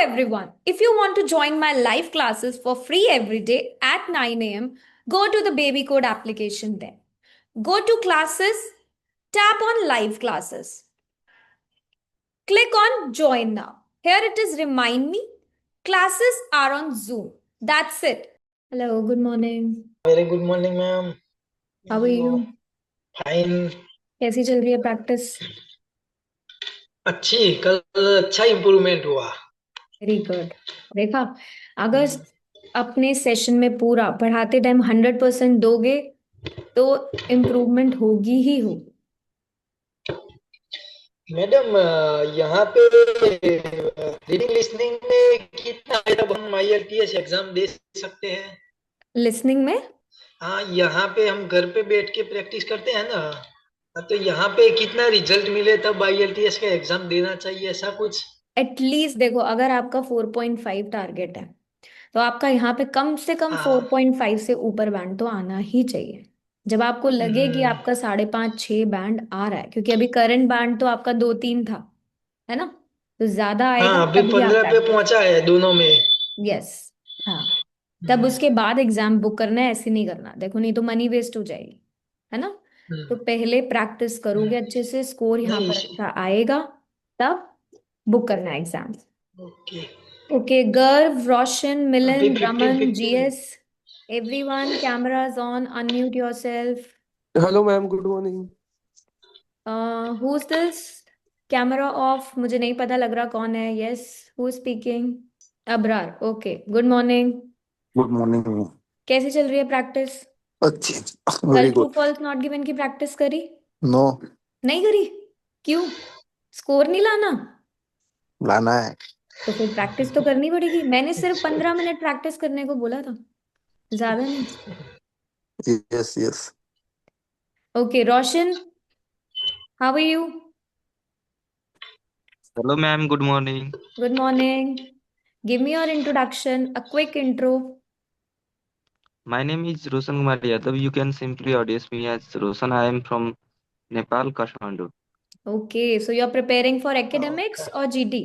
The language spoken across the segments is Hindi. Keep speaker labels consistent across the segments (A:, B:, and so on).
A: everyone. If you want to join my live classes for free every day at 9 a.m., go to the Baby Code application there. Go to classes, tap on live classes. Click on join now. Here it is remind me. Classes are on Zoom. That's it. Hello, good morning.
B: Very good morning, ma'am.
A: How are you?
B: Fine.
A: कैसी चल रही है प्रैक्टिस?
B: अच्छी कल अच्छा इम्प्रूवमेंट हुआ।
A: Very good. देखा, अगर अपने सेशन में पूरा पढ़ाते टाइम 100% दोगे तो इम्प्रूवमेंट होगी ही होगी।
B: मैडम यहाँ पे रीडिंग लिसनिंग में कितना है तब हम IELTS एग्जाम दे सकते हैं?
A: लिसनिंग में
B: हाँ, यहाँ पे हम घर पे बैठ के प्रैक्टिस करते हैं ना, तो यहाँ पे कितना रिजल्ट मिले तब IELTS का एग्जाम देना चाहिए, ऐसा कुछ?
A: एटलीस्ट देखो, अगर आपका 4.5 टारगेट है तो आपका यहाँ पे कम से कम
B: हाँ।
A: 4.5 से ऊपर बैंड तो आना ही चाहिए। जब आपको लगे कि
B: हम्म,
A: आपका 5.5-6 बैंड आ रहा है, क्योंकि अभी करंट बैंड तो आपका 2-3 था, है ना, तो ज्यादा आएगा
B: हाँ, अभी
A: तभी आप
B: 15 पे
A: प्रैक्टिस।
B: पहुंचा है दोनों में।
A: यस। हाँ, तब
B: हम्म,
A: उसके बाद एग्जाम बुक करना है, ऐसे नहीं करना, देखो नहीं तो मनी वेस्ट हो जाएगी, है ना। तो
B: हम्म,
A: पहले प्रैक्टिस करोगे
B: हम्म।
A: अच्छे से, स्कोर यहाँ
B: नहीं
A: पर अच्छा आएगा, तब बुक करना है एग्जाम।
B: ओके।
A: ओके, गर्व, रोशन,
B: अभी
A: मिलन,
B: 15
A: Raman,
B: 15।
A: GS, everyone, cameras on, unmute yourself.
C: Hello ma'am, good morning.
A: Who's this? Camera off, मुझे नहीं पता लग रहा कौन है। Yes, who's speaking? Abrar. Okay, good morning.
C: Good morning ma'am.
A: कैसी चल रही है प्रैक्टिस?
C: अच्छी।
A: कल
C: very
A: true
C: good.
A: False not given की प्रैक्टिस करी?
C: नो।
A: नहीं करी? क्यों? स्कोर नहीं लाना?
C: लाना है।
A: तो फिर प्रैक्टिस तो करनी पड़ेगी। मैंने सिर्फ 15 मिनट प्रैक्टिस करने को बोला था, ज्यादा नहीं।
C: Yes yes.
A: Okay, Roshan, how are you?
D: Hello, ma'am. Good morning.
A: Good morning. Give me your introduction, a quick intro.
D: My name is Roshan Kumar Yadav. You can simply address me as Roshan. I am from Nepal, Kathmandu.
A: Okay, so you're preparing for academics or GT?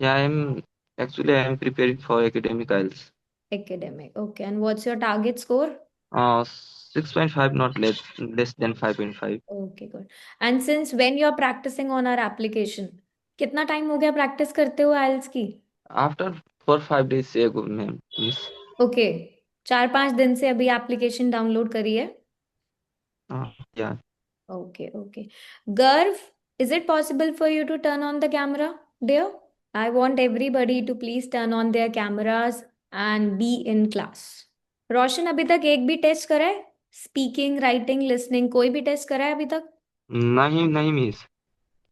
D: Yeah, I am preparing for academic IELTS.
A: Academic. Okay, and what's your target score?
D: 6.5, not less than 5.5.
A: Okay, good. And since when you're practicing on our application? कितना टाइम हो गया प्रैक्टिस करते हुए आइल्स की?
D: After 4 5 days ago, ma'am. Miss.
A: Okay, 4-5 दिन से अभी एप्लीकेशन डाउनलोड करी है?
D: Yeah.
A: Okay okay. गर्व, is it possible for you to turn on the camera, dear? I want everybody to please turn on their cameras and be in class. रोशन, अभी तक एक भी टेस्ट करा है? स्पीकिंग, राइटिंग, लिसनिंग, कोई भी टेस्ट करा है अभी तक?
D: नहीं नहीं मिस।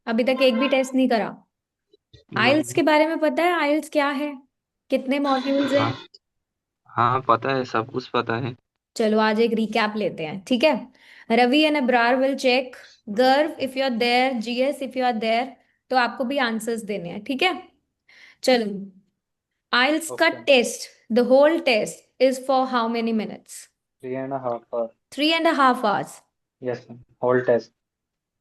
A: अभी तक एक भी टेस्ट नहीं करा? आइल्स
D: नहीं।
A: के बारे में पता है? आइल्स क्या है? कितने मॉड्यूल्स हैं?
D: हाँ हाँ, पता है, सब कुछ पता है।
A: चलो आज एक रिकैप लेते हैं, ठीक है। Ravi and Abrar will check. Garv, if you are there, GS if you are there, तो आपको भी आंसर्स देने हैं, ठीक है। चलो, आइल्स का
E: Okay.
A: Test, the whole test is for how many minutes?
E: 3.5 hours.
A: 3.5 hours।
E: Yes, ma'am. Whole test.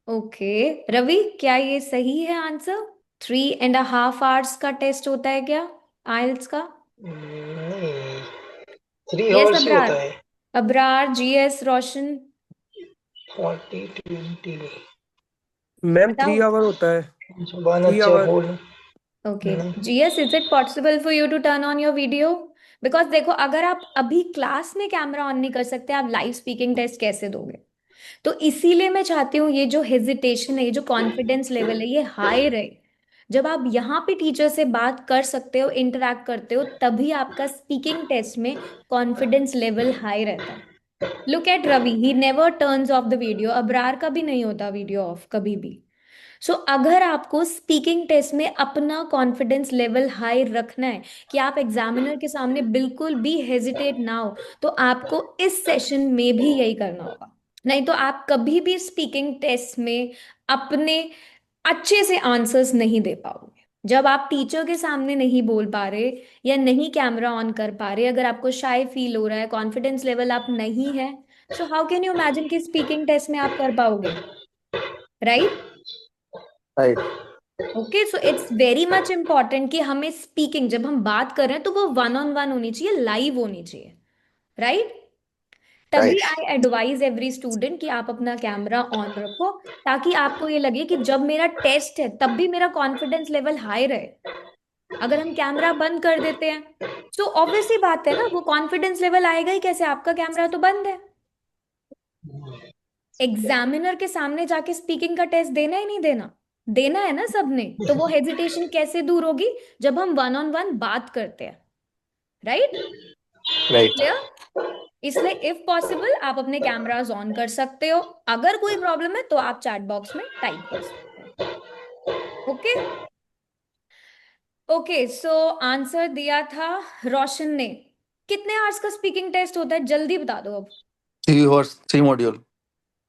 A: Okay, Ravi, क्या ये सही है आंसर? 3.5 hours का टेस्ट होता है क्या आइल्स का?
B: नहीं, 3
A: यस
B: आवर्स ही
A: अब्रार।
B: होता है।
A: अब्रार, जीएस, रोशन,
B: 40 20।
C: मैम
A: बताओ।
C: 3 आवर होता है।
B: जुबान
C: 3 आवर।
B: बोल।
A: ओके,
B: नहीं।
A: GS, is it possible for you to turn on your video? Because देखो, अगर आप अभी क्लास में कैमरा ऑन नहीं कर सकते, आप लाइव स्पीकिंग टेस्ट कैसे दोगे? तो इसीलिए मैं चाहती हूँ ये जो हेजिटेशन है, ये जो कॉन्फिडेंस लेवल है, ये हाई रहे। जब आप यहाँ पे टीचर से बात कर सकते हो, इंटरेक्ट करते हो, तभी आपका स्पीकिंग टेस्ट में कॉन्फिडेंस लेवल हाई रहता है। Look at Ravi, he never turns off the video. Abrar का भी नहीं होता वीडियो ऑफ कभी भी। सो अगर आपको स्पीकिंग टेस्ट में अपना कॉन्फिडेंस लेवल हाई रखना है कि आप एग्जामिनर के सामने बिल्कुल भी हेजिटेट ना हो, तो आपको इस सेशन में भी यही करना होगा। नहीं तो आप कभी भी स्पीकिंग टेस्ट में अपने अच्छे से आंसर्स नहीं दे पाओगे। जब आप टीचर के सामने नहीं बोल पा रहे या नहीं कैमरा ऑन कर पा रहे, अगर आपको शाय फील हो रहा है, कॉन्फिडेंस लेवल आप नहीं है, so how can you imagine कि स्पीकिंग टेस्ट में आप कर पाओगे? Right?
C: Right.
A: Okay, so it's very much important कि हमें स्पीकिंग जब हम बात कर रहे हैं तो वो वन ऑन वन होनी चाहिए, लाइव होनी चाहिए, राइट? तभी
C: right.
A: I advise every student कि आप अपना कैमरा ऑन रखो, ताकि आपको ये लगे कि जब मेरा टेस्ट है तब भी मेरा कॉन्फिडेंस लेवल हाई रहे। अगर हम कैमरा बंद कर देते हैं तो ऑब्वियस सी बात है ना, वो कॉन्फिडेंस लेवल आएगा ही कैसे, आपका कैमरा तो बंद है। एग्जामिनर के सामने जाके स्पीकिंग का टेस्ट देना ही नहीं देना, देना है ना सबने, तो वो हेजिटेशन कैसे दूर होगी जब हम वन ऑन वन बात करते हैं, राइट?
C: राइट।
A: क्लियर? इसलिए इफ पॉसिबल आप अपने कैमरास ऑन कर सकते हो। अगर कोई प्रॉब्लम है तो आप चैट बॉक्स में टाइप कर सकते हो। ओके ओके, सो आंसर दिया था रोशन ने। कितने आवर्स का स्पीकिंग टेस्ट होता है, जल्दी बता दो अब।
C: 3 hours, 3 module।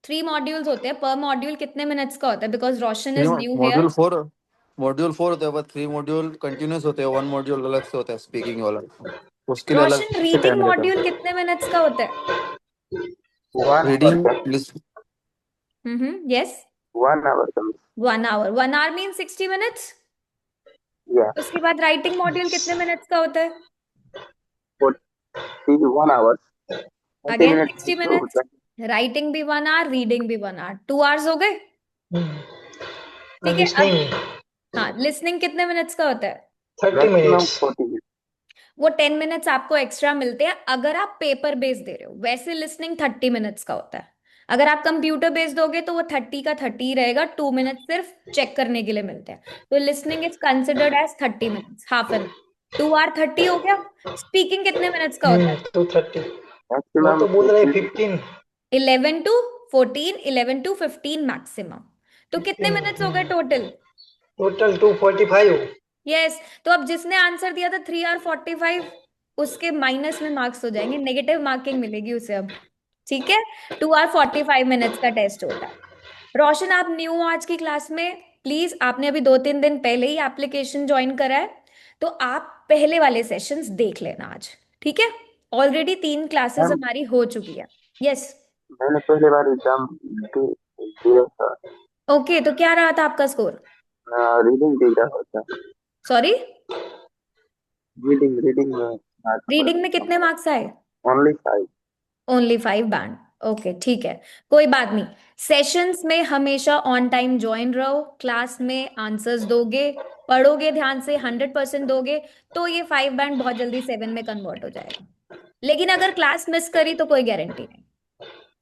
A: 3 मॉड्यूल्स होते हैं, पर मॉड्यूल कितने मिनट्स का होता है? Because Roshan
C: three
A: is new
C: module
A: here.
C: 4। Module 4 होते हैं, बस 3 मॉड्यूल कंटिन्यूस होते हैं, 1 मॉड्यूल अलग से होता है स्पीकिंग वाला। उसके लिए अलग
A: रोशन,
C: से
A: रीडिंग
C: टाइम लेता
A: मॉड्यूल
C: है।
A: कितने मिनट्स का होता है?
E: 1 hour
C: रीडिंग
E: का।
A: यस।
E: 1 hour का।
A: 1 आवर, 1 आवर मीन 60 मिनट्स।
E: या
A: उसके बाद राइटिंग मॉड्यूल कितने मिनट्स का होता है?
E: 1 hour, 30
A: again
E: minute
A: 60 minutes. Writing भी 1 आवर, रीडिंग भी 1 आवर, 2 आवर्स हो गए। ठीक है, अब
B: लिसनिंग
A: हाँ, लिसनिंग कितने मिनट्स का होता है?
B: 30
E: मैक्सिमम
B: मिनट्स
E: 40 मिनट।
A: वो 10 मिनट्स आपको एक्स्ट्रा मिलते हैं अगर आप पेपर बेस दे रहे हो। वैसे लिसनिंग 30 मिनट्स का होता है। अगर आप कंप्यूटर बेस दोगे तो वो 30 का 30 रहेगा, 2 मिनट सिर्फ चेक करने के लिए मिलते हैं। तो listening is considered as 30 minutes, half an hour. 2 hour 30 हो गया। स्पीकिंग कितने मिनट्स का होता है?
B: 230। वो
E: मैक्सिमम
B: तो बोल रहे
E: 50 to
B: 15।
A: 11 to 14, 11 to 15 maximum. तो कितने
B: 15
A: मिनट्स हो गए टोटल?
B: टोटल 245।
A: यस। तो अब जिसने आंसर दिया था 3 आवर 45, उसके माइनस में मार्क्स हो जाएंगे, नेगेटिव मार्किंग मिलेगी उसे अब। ठीक है, 2 आवर 45 मिनट्स का टेस्ट होता है। रोशन, आप न्यू हो आज की क्लास में, प्लीज, आपने अभी 2-3 दिन पहले ही एप्लीकेशन ज्वाइन करा है, तो आप पहले वाले सेशंस देख लेना आज। ठीक है, ऑलरेडी 3 क्लासेस
E: मैम,
A: हमारी हो चुकी है। यस।
E: मैंने पहले बार एग्जाम दिया था।
A: ओके, तो क्या रहा था आपका स्कोर?
E: रीडिंग दे रहा था।
A: सॉरी,
E: रीडिंग रीडिंग में
A: रीडिंग में कितने मार्क्स आए?
E: ओनली 5।
A: Only 5 band. ओके, ठीक है, कोई बात नहीं। सेशंस में हमेशा ऑन टाइम ज्वाइन रहो, क्लास में आंसर्स दोगे, पढ़ोगे ध्यान से, 100% दोगे, तो ये 5 बैंड बहुत जल्दी 7 में कन्वर्ट हो जाएगा। लेकिन अगर क्लास मिस करी तो कोई गारंटी नहीं।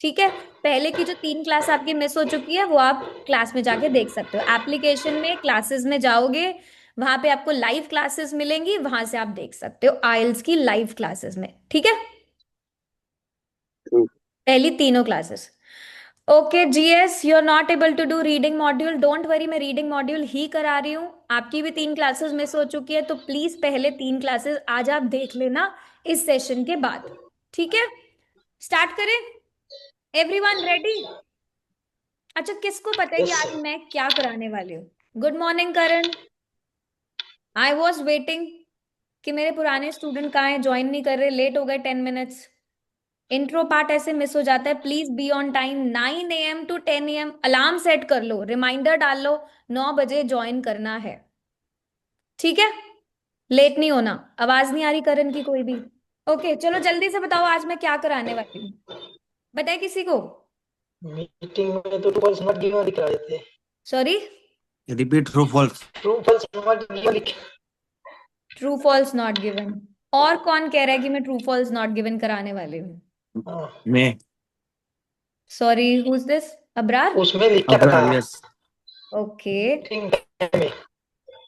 A: ठीक है, पहले की जो 3 क्लास आपकी मिस हो चुकी है वो आप क्लास में जाके देख सकते हो। एप्लीकेशन में क्लासेस में जाओगे, वहां पे आपको लाइव क्लासेस मिलेंगी, वहां से आप देख सकते हो आइल्स की लाइव क्लासेस में। ठीक है,
E: ठीक।
A: पहली तीनों classes. Okay GS, you are not able to do reading module, don't worry, मैं रीडिंग मॉड्यूल ही करा रही हूँ। आपकी भी 3 क्लासेस मिस हो चुकी है, तो प्लीज पहले 3 क्लासेस आज आप देख लेना इस सेशन के बाद। ठीक है, स्टार्ट करें? Everyone ready? अच्छा, किसको पता है कि
B: यस
A: आज मैं क्या कराने वाली हूँ? Good morning Karan. I was waiting कि मेरे पुराने स्टूडेंट कहाँ हैं, ज्वाइन नहीं कर रहे, लेट हो गए 10 मिनट्स। इंट्रो पार्ट ऐसे मिस हो जाता है, please be on time. 9 AM to 10 AM alarm set कर लो, रिमाइंडर डाल लो, 9 बजे ज्वाइन करना है। ठीक है, लेट नहीं होना। आवाज नहीं आ रही करण की कोई भी? ओके, चलो जल्दी से बताओ आज मैं क्या कराने वाली हूँ, बताए किसी को?
B: मीटिंग में तो ट्रू फॉल्स नॉट गिवन दिखा रहे थे।
A: Sorry,
C: repeat true false.
B: True false not given लिख।
A: True false not given. और कौन कह रहा है कि मैं ट्रू फॉल्स नॉट गिवन कराने वाली हूँ?
B: हाँ,
C: मैं।
A: Sorry, who is this? Abrar?
B: उसमें लिखा था
C: अबरार, यस।
A: ओके,
B: मीटिंग में।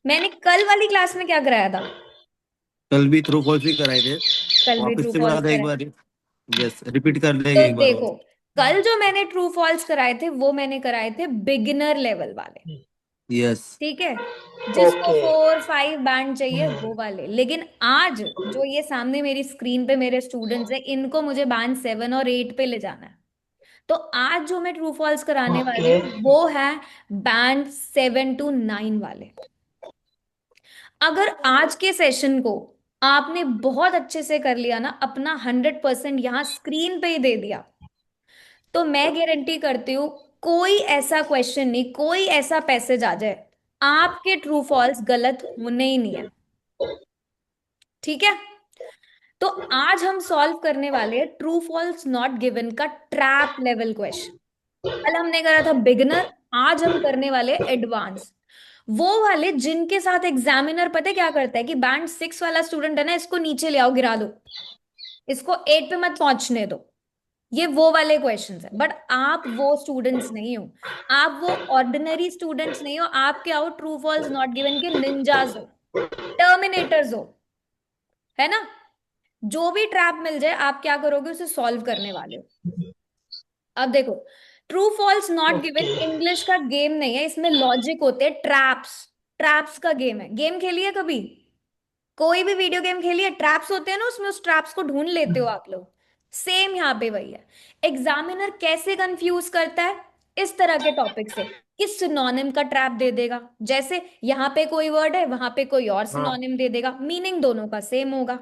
A: मैंने कल वाली क्लास में क्या कराया था?
C: कल भी ट्रू फॉल्स ही कराए थे।
A: कल भी
C: वापस
A: ट्रू
C: से बता
A: फॉल्स
C: दे एक
A: कराया।
C: बार। यस, रिपीट कर
A: तो
C: देंगे एक बार और।
A: देखो, कल जो मैंने ट्रू फॉल्स कराए थे वो मैंने कराए थे बिगिनर लेवल वाले।
C: यस।
A: ठीक है, जिसको
B: ओके।
A: 4-5 बैंड चाहिए वो वाले। लेकिन आज जो ये सामने मेरी स्क्रीन पे मेरे स्टूडेंट्स हैं, इनको मुझे बैंड 7 और 8 पे ले जाना है। तो आज जो मैं ट्रू फॉल्स कराने वाली
B: ओके।
A: हूँ वो है बैंड 7 to 9 वाले। अगर आज के सेशन को आपने बहुत अच्छे से कर लिया ना, अपना 100% यहाँ स्क्रीन पे ही दे दिया, तो मैं गारंटी करती हूँ कोई ऐसा क्वेश्चन नहीं, कोई ऐसा पैसेज आ जाए, आपके ट्रू फॉल्स गलत होने ही नहीं है। ठीक है, तो आज हम सॉल्व करने वाले हैं ट्रू फॉल्स नॉट गिवन का ट्रैप लेवल क्वेश्चन। कल हमने करा था बिगिनर, आज हम करने वाले एडवांस, वो वाले जिनके साथ एग्जामिनर पता है क्या करता है कि बैंड 6 वाला स्टूडेंट है ना, इसको नीचे ले आओ, गिरा दो, इसको 8 पे मत पहुंचने दो। ये वो वाले क्वेश्चंस है, बट आप वो स्टूडेंट्स नहीं हो, आप वो ऑर्डिनरी स्टूडेंट्स नहीं हो, आप क्या हो, ट्रू फॉल्स नॉट गिवन के निंजास हो, टर्मिनेटर्स हो, है ना। जो भी ट्रैप मिल जाए आप क्या करोगे, उसे सॉल्व करने वाले हो। अब देखो, true false not given
B: okay.
A: English का गेम नहीं है, इसमें लॉजिक होते हैं, ट्रैप्स, ट्रैप्स का गेम है। गेम खेलिए कभी, कोई भी वीडियो गेम खेलिए, ट्रैप्स होते हैं ना, उसमें उस ट्रैप्स को ढूंढ लेते हो आप लोग। सेम यहाँ पे वही है। एग्जामिनर कैसे कंफ्यूज करता है, इस तरह के टॉपिक से कि सिनोनिम का ट्रैप दे देगा, जैसे यहाँ पे कोई वर्ड है वहां पे कोई और
B: हाँ।
A: सिनोनिम दे देगा, मीनिंग दोनों का सेम होगा।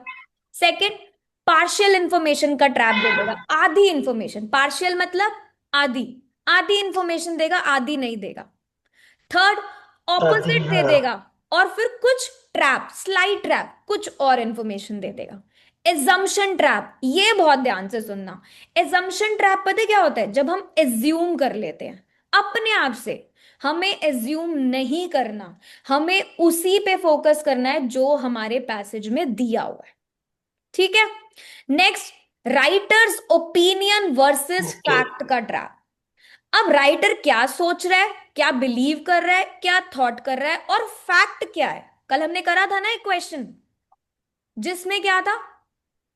A: सेकंड, पार्शियल इंफॉर्मेशन का ट्रैप दे देगा, आधी इंफॉर्मेशन, पार्शियल मतलब आधी, आधी इंफॉर्मेशन देगा आधी नहीं देगा। थर्ड,
B: आती
A: ऑपोजिट दे
B: हाँ।
A: देगा, और फिर कुछ ट्रैप, स्लाइड ट्रैप, कुछ और इंफॉर्मेशन दे देगा। एजम्पशन ट्रैप, ये बहुत ध्यान से सुनना। एजम्पशन ट्रैप पता है क्या होता है, जब हम एज्यूम कर लेते हैं अपने आप से, हमें एज्यूम नहीं करना, हमें उसी पे फोकस करना है जो हमारे पैसेज में दिया हुआ है। ठीक है, next, writers opinion versus
B: okay.
A: Fact का ट्रैप। अब राइटर क्या सोच रहा है, क्या बिलीव कर रहा है, क्या थॉट कर रहा है, और फैक्ट क्या है। कल हमने करा था ना एक क्वेश्चन, जिसमें क्या था,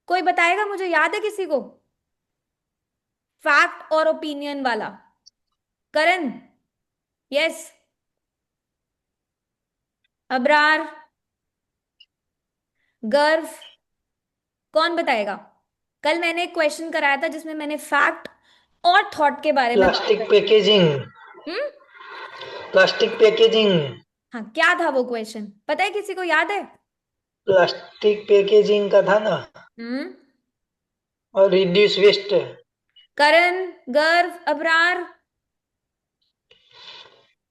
A: कोई बताएगा मुझे, याद है किसी को, फैक्ट और ओपिनियन वाला? करण? यस, अबरार, गर्व, कौन बताएगा? कल मैंने एक क्वेश्चन कराया था जिसमें मैंने फैक्ट और थॉट के बारे में बात
B: प्लास्टिक
A: करी।
B: पैकेजिंग।
A: हम्म,
B: प्लास्टिक पैकेजिंग।
A: हाँ, क्या था वो क्वेश्चन, पता है किसी को, याद है?
B: प्लास्टिक पैकेजिंग का था ना।
A: हम्म,
B: और रिड्यूस वेस्ट।
A: करण, गर्व, अबरार,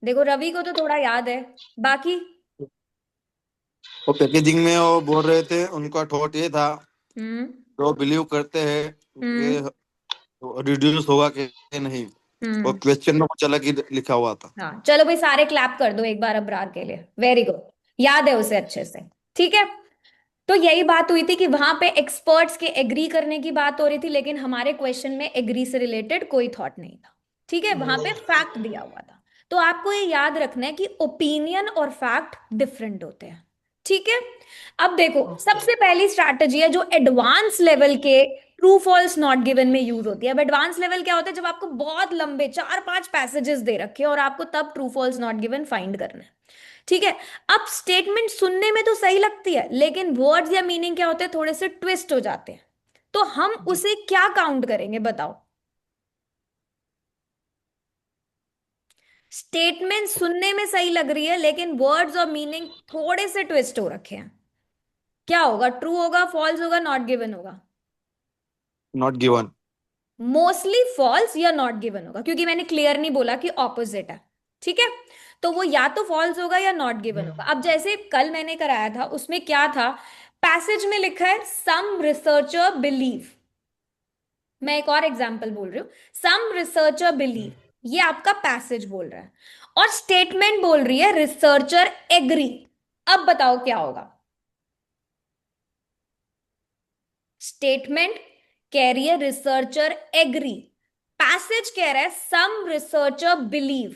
A: देखो रवि को तो थोड़ा याद है, बाकी?
C: वो पैकेजिंग में वो बोल रहे थे, उनका थॉट ये था,
A: हम्म,
C: जो बिलीव करते हैं
A: हम्म,
C: कि रिड्यूस होगा कि नहीं। और
A: हम्म।
C: क्वेश्चन में कुछ अलग ही लिखा हुआ था।
A: हाँ चलो भाई, सारे क्लैप कर दो एक बार अबरार के लिए, वेरी गुड, याद है उसे अच्छे से। ठीक है, तो यही बात हुई थी कि वहां पे एक्सपर्ट्स के एग्री करने की बात हो रही थी, लेकिन हमारे क्वेश्चन में एग्री से रिलेटेड कोई थॉट नहीं था। ठीक है, वहां पे फैक्ट दिया हुआ था। तो आपको ये याद रखना है कि ओपिनियन और फैक्ट डिफरेंट होते हैं। ठीक है, अब देखो,
B: ओके।
A: सबसे पहली स्ट्रैटेजी है जो एडवांस लेवल के ट्रू फॉल्स नॉट गिवन में यूज होती है। अब एडवांस लेवल क्या होता है, जब आपको बहुत लंबे 4-5 पैसेजेस दे रखे हैं और आपको तब true false not given find करना है। ठीक है, अब स्टेटमेंट सुनने में तो सही लगती है, लेकिन वर्ड्स या मीनिंग क्या होते हैं, थोड़े से ट्विस्ट हो जाते हैं। तो हम उसे क्या काउंट करेंगे बताओ? स्टेटमेंट सुनने में सही लग रही है, लेकिन वर्ड्स और मीनिंग थोड़े से ट्विस्ट हो रखे हैं, क्या होगा, ट्रू होगा, फॉल्स होगा, नॉट गिवन होगा?
C: Not given.
A: मोस्टली फॉल्स या नॉट गिवन होगा, क्योंकि मैंने क्लियर नहीं बोला कि ऑपोजिट है। ठीक है, तो वो या तो फॉल्स होगा या नॉट गिवन होगा। अब जैसे कल मैंने कराया था, उसमें क्या था, पैसेज में लिखा है सम रिसर्चर बिलीव, मैं एक और एग्जांपल बोल रही हूँ, सम रिसर्चर बिलीव, ये आपका पैसेज बोल रहा है, और स्टेटमेंट बोल रही है रिसर्चर एग्री। अब बताओ क्या होगा? स्टेटमेंट कह रही है रिसर्चर एग्री, पैसेज कह रहा है सम रिसर्चर बिलीव।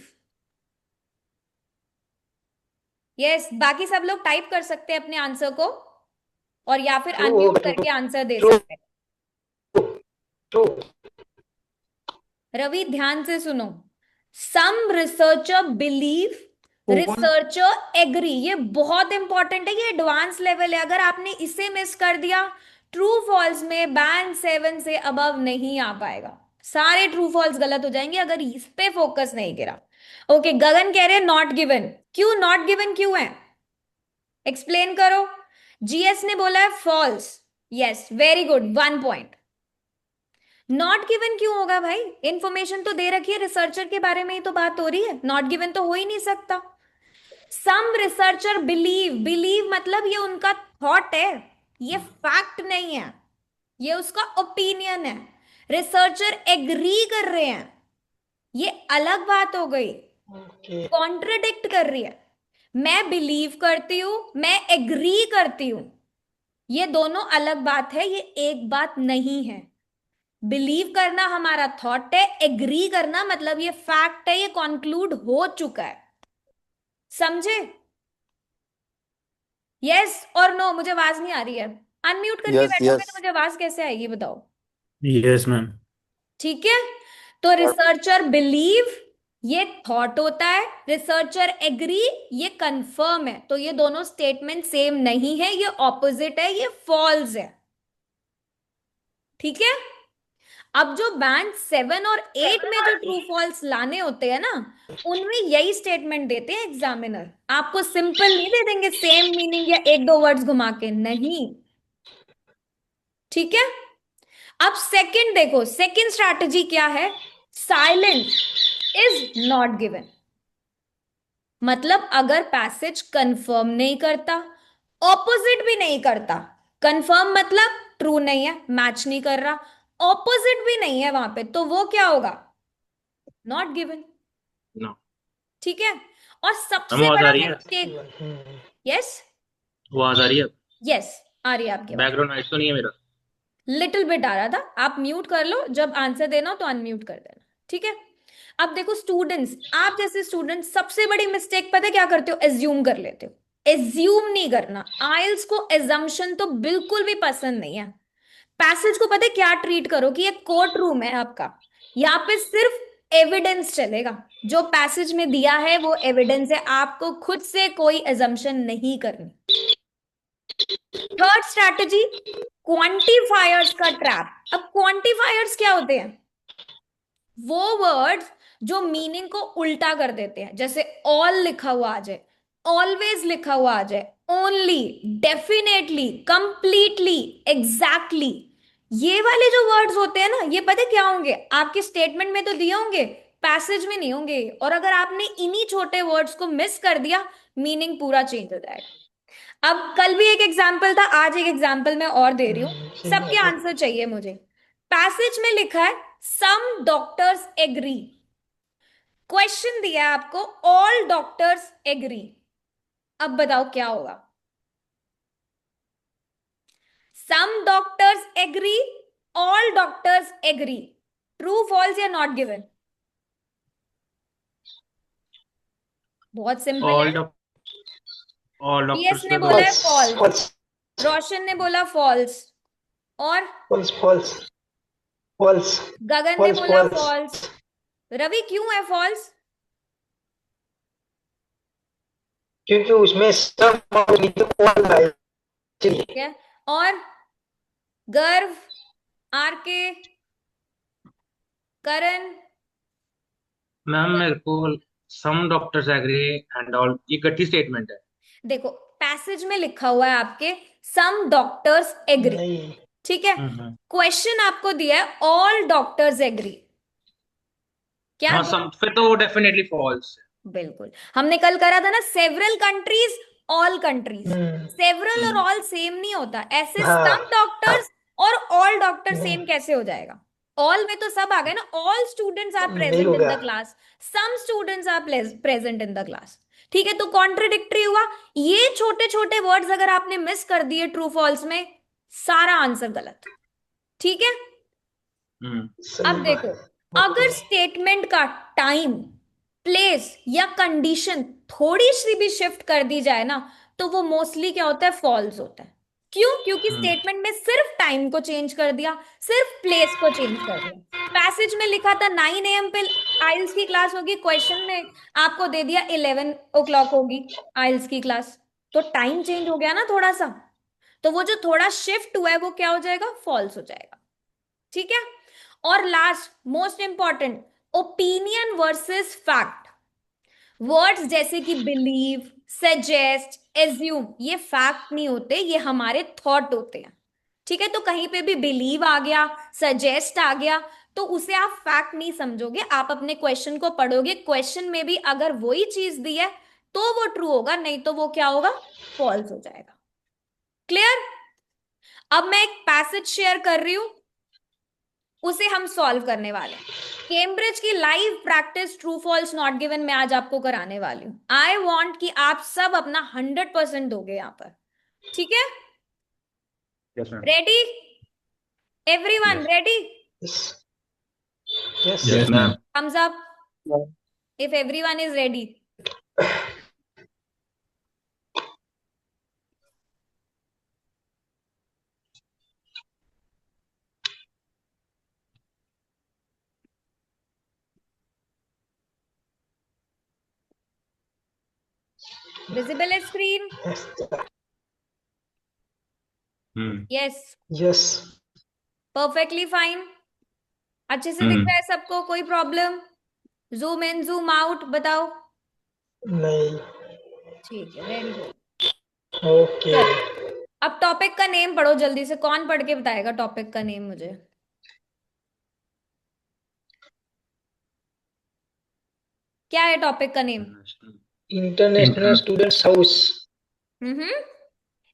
A: यस, बाकी सब लोग टाइप कर सकते हैं अपने आंसर को, और या फिर
B: ट्रू
A: अनम्यूट
B: ट्रू
A: करके आंसर दे
B: ट्रू
A: सकते
B: ट्रू।
A: हैं। रवि ध्यान से सुनो, सम रिसर्चर बिलीव, रिसर्चर एग्री, ये बहुत इंपॉर्टेंट है, ये एडवांस लेवल है। अगर आपने इसे मिस कर दिया, ट्रू फॉल्स में बैंड 7 से अबव नहीं आ पाएगा, सारे ट्रू फॉल्स गलत हो जाएंगे अगर इस पे फोकस नहीं गिरा। ओके, गगन कह रहे हैं नॉट गिवन, क्यों नॉट गिवन क्यों है, एक्सप्लेन करो। जीएस ने बोला है false, yes very good, 1 point. Not given क्यों होगा भाई, इंफॉर्मेशन तो दे रखी है, रिसर्चर के बारे में ही तो बात हो रही है, नॉट गिवन तो हो ही नहीं सकता। सम रिसर्चर बिलीव, बिलीव मतलब ये उनका थॉट है, ये फैक्ट नहीं है, ये उसका ओपिनियन है। रिसर्चर एग्री कर रहे हैं, ये अलग बात हो गई,
B: ओके।
A: कॉन्ट्रडिक्ट कर रही है। मैं बिलीव करती हूं, मैं एग्री करती हूं, ये दोनों अलग बात है, ये एक बात नहीं है। बिलीव करना हमारा थॉट है, एग्री करना मतलब ये फैक्ट है, ये कॉन्क्लूड हो चुका है। समझे? यस और नो? मुझे आवाज नहीं आ रही है, अनम्यूट करके
C: Yes,
A: बैठोगे तो
C: yes.
A: मुझे आवाज कैसे आएगी बताओ?
F: Yes ma'am.
A: ठीक है, तो रिसर्चर बिलीव ये थॉट होता है, रिसर्चर एग्री ये कंफर्म है। तो ये दोनों स्टेटमेंट सेम नहीं है, ये ऑपोजिट है, ये फॉल्स है। ठीक है, अब जो बैंड 7 और 8 में जो ट्रू फॉल्स लाने होते हैं ना, उनमें यही स्टेटमेंट देते हैं एग्जामिनर। आपको सिंपल नहीं दे देंगे सेम मीनिंग या एक दो वर्ड्स घुमा के, नहीं। ठीक है, अब सेकंड देखो, सेकंड स्ट्रैटेजी क्या है? Silence is not given. मतलब अगर पैसेज कंफर्म नहीं करता, ऑपोजिट भी नहीं करता, कंफर्म मतलब ट्रू नहीं है, मैच नहीं कर रहा, ऑपोजिट भी नहीं है वहां पे, तो वो क्या होगा? Not given.
F: नो।
A: ठीक है, और
F: हम
A: सबसे
F: आवाज आ
A: बड़ा
F: रही है?
A: मिस्टेक, यस
F: आवाज आ रही है?
A: यस आ रही है आपकी आवाज,
F: बैकग्राउंड नॉइस तो नहीं है मेरा?
A: लिटिल बिट आ रहा था। आप म्यूट कर लो, जब आंसर देना हो तो अनम्यूट कर देना। ठीक है, अब देखो स्टूडेंट्स, आप जैसे स्टूडेंट सबसे बड़ी मिस्टेक पता है क्या करते हो? एज्यूम कर लेते हो। एज्यूम नहीं करना, आइल्स को एजम्पशन तो बिल्कुल भी पसंद नहीं है। पैसेज को पता है क्या ट्रीट करो कि ये कोर्ट रूम है आपका, यहाँ पे सिर्फ एविडेंस चलेगा, जो पैसेज में दिया है वो एविडेंस है, आपको खुद से कोई एजम्पशन नहीं करनी। थर्ड स्ट्रैटेजी, क्वांटिफायर्स का ट्रैप। अब क्वांटिफायर्स क्या होते हैं? वो वर्ड्स जो मीनिंग को उल्टा कर देते हैं, जैसे ऑल लिखा हुआ आ जाए, ऑलवेज लिखा हुआ आ जाए, ओनली, डेफिनेटली, कंप्लीटली, एग्जैक्टली। ये वाले जो वर्ड्स होते हैं ना, ये पता है क्या होंगे? आपके स्टेटमेंट में तो दिए होंगे, पैसेज में नहीं होंगे। और अगर आपने इन्हीं छोटे वर्ड्स को मिस कर दिया, मीनिंग पूरा चेंज हो जाएगा। अब कल भी एक एग्जाम्पल था, आज एक एग्जाम्पल मैं और दे रही हूं,
B: सही
A: सबके
B: बात है।
A: आंसर चाहिए मुझे। पैसेज में लिखा है सम डॉक्टर्स एग्री, क्वेश्चन दिया है आपको ऑल डॉक्टर्स एग्री। अब बताओ क्या होगा? Some doctors agree, all doctors agree, true false या नॉट गिवन? बहुत सिंपल
F: ऑल
A: है। पीएस
F: डॉक्टर्स
A: ने
F: पे तो
A: बोला है
B: फॉल्स
A: फॉल्स,
B: फॉल्स
A: रोशन ने बोला फॉल्स, और
B: फॉल्स फॉल्स फॉल्स
A: गगन ने
B: फॉल्स
A: बोला
B: फॉल्स।
A: फॉल्स। रवि क्यों है फॉल्स?
B: क्योंकि उसमें सब तो फॉल है।
A: ठीक है, और गर्व, आरके, करण?
F: मैम मेरे को some doctors agree and all ये गट्टी स्टेटमेंट है।
A: देखो पैसेज में लिखा हुआ है आपके सम डॉक्टर्स एग्री,
B: नहीं।
A: ठीक है।
F: हम्म।
A: क्वेश्चन आपको दिया है ऑल डॉक्टर्स एग्री, क्या
F: हाँ,
A: दिया?
F: सम फिर तो वो डेफिनेटली फॉल्स है।
A: बिल्कुल, हमने कल करा था ना, सेवरल कंट्रीज, ऑल कंट्रीज।
B: हम्म।
A: सेवरल और ऑल सेम नहीं होता, ऐसे
B: हाँ
A: सम डॉक्टर्स और ऑल डॉक्टर सेम
B: नहीं
A: कैसे हो जाएगा? ऑल में तो सब आ गए ना, ऑल स्टूडेंट्स आर
B: नहीं
A: प्रेजेंट इन
B: होगा।
A: The class, some students are present in the class. ठीक है, तो कॉन्ट्रडिक्टरी हुआ। ये छोटे छोटे वर्ड्स अगर आपने मिस कर दिए ट्रू फॉल्स में, सारा आंसर गलत। ठीक है,
B: सही
A: अब देखो,
B: बात।
A: अगर
B: ओके।
A: स्टेटमेंट का टाइम, प्लेस या कंडीशन थोड़ी सी भी शिफ्ट कर दी जाए ना, तो वो मोस्टली क्या होता है? फॉल्स होता है। क्यों? क्योंकि स्टेटमेंट में सिर्फ टाइम को चेंज कर दिया, सिर्फ प्लेस को चेंज कर दिया। पैसेज में लिखा था 9 AM पे आइल्स की क्लास होगी, क्वेश्चन में आपको दे दिया 11 o'clock होगी आइल्स की क्लास, तो टाइम चेंज हो गया ना थोड़ा सा, तो वो जो थोड़ा शिफ्ट हुआ है वो क्या हो जाएगा? फॉल्स हो जाएगा। ठीक है, और last most important, opinion versus fact. Words जैसे कि बिलीव, सजेस्ट, एज्यूम, ये फैक्ट नहीं होते, ये हमारे थॉट होते हैं। ठीक है, तो कहीं पे भी बिलीव आ गया, सजेस्ट आ गया, तो उसे आप फैक्ट नहीं समझोगे। आप अपने क्वेश्चन को पढ़ोगे, क्वेश्चन में भी अगर वही चीज दी है तो वो ट्रू होगा, नहीं तो वो क्या होगा, फॉल्स हो जाएगा। क्लियर? अब मैं एक पैसेज शेयर कर रही हूं, उसे हम सॉल्व करने वाले हैं। कैम्ब्रिज की live practice true false not given मैं आज आपको कराने वाली हूं। आई वांट कि आप सब अपना 100% दोगे यहां पर, ठीक है?
F: Yes, ma'am.
A: Ready? Everyone
F: Yes.
A: Ready?
B: Yes. Yes.
F: Yes, ma'am.
A: Thumbs up if everyone is ready. Visible is screen?
B: Yes.
A: Yes.
B: Yes.
A: Perfectly fine. अच्छे से दिख रहा है सबको? कोई problem? Zoom in zoom out बताओ।
B: नहीं।
A: ठीक है, वेरी गुड।
B: ओके।
A: चलो अब टॉपिक का नेम पढ़ो जल्दी से। कौन पढ़ के बताएगा टॉपिक का नेम मुझे? क्या है टॉपिक का name?
B: International students house.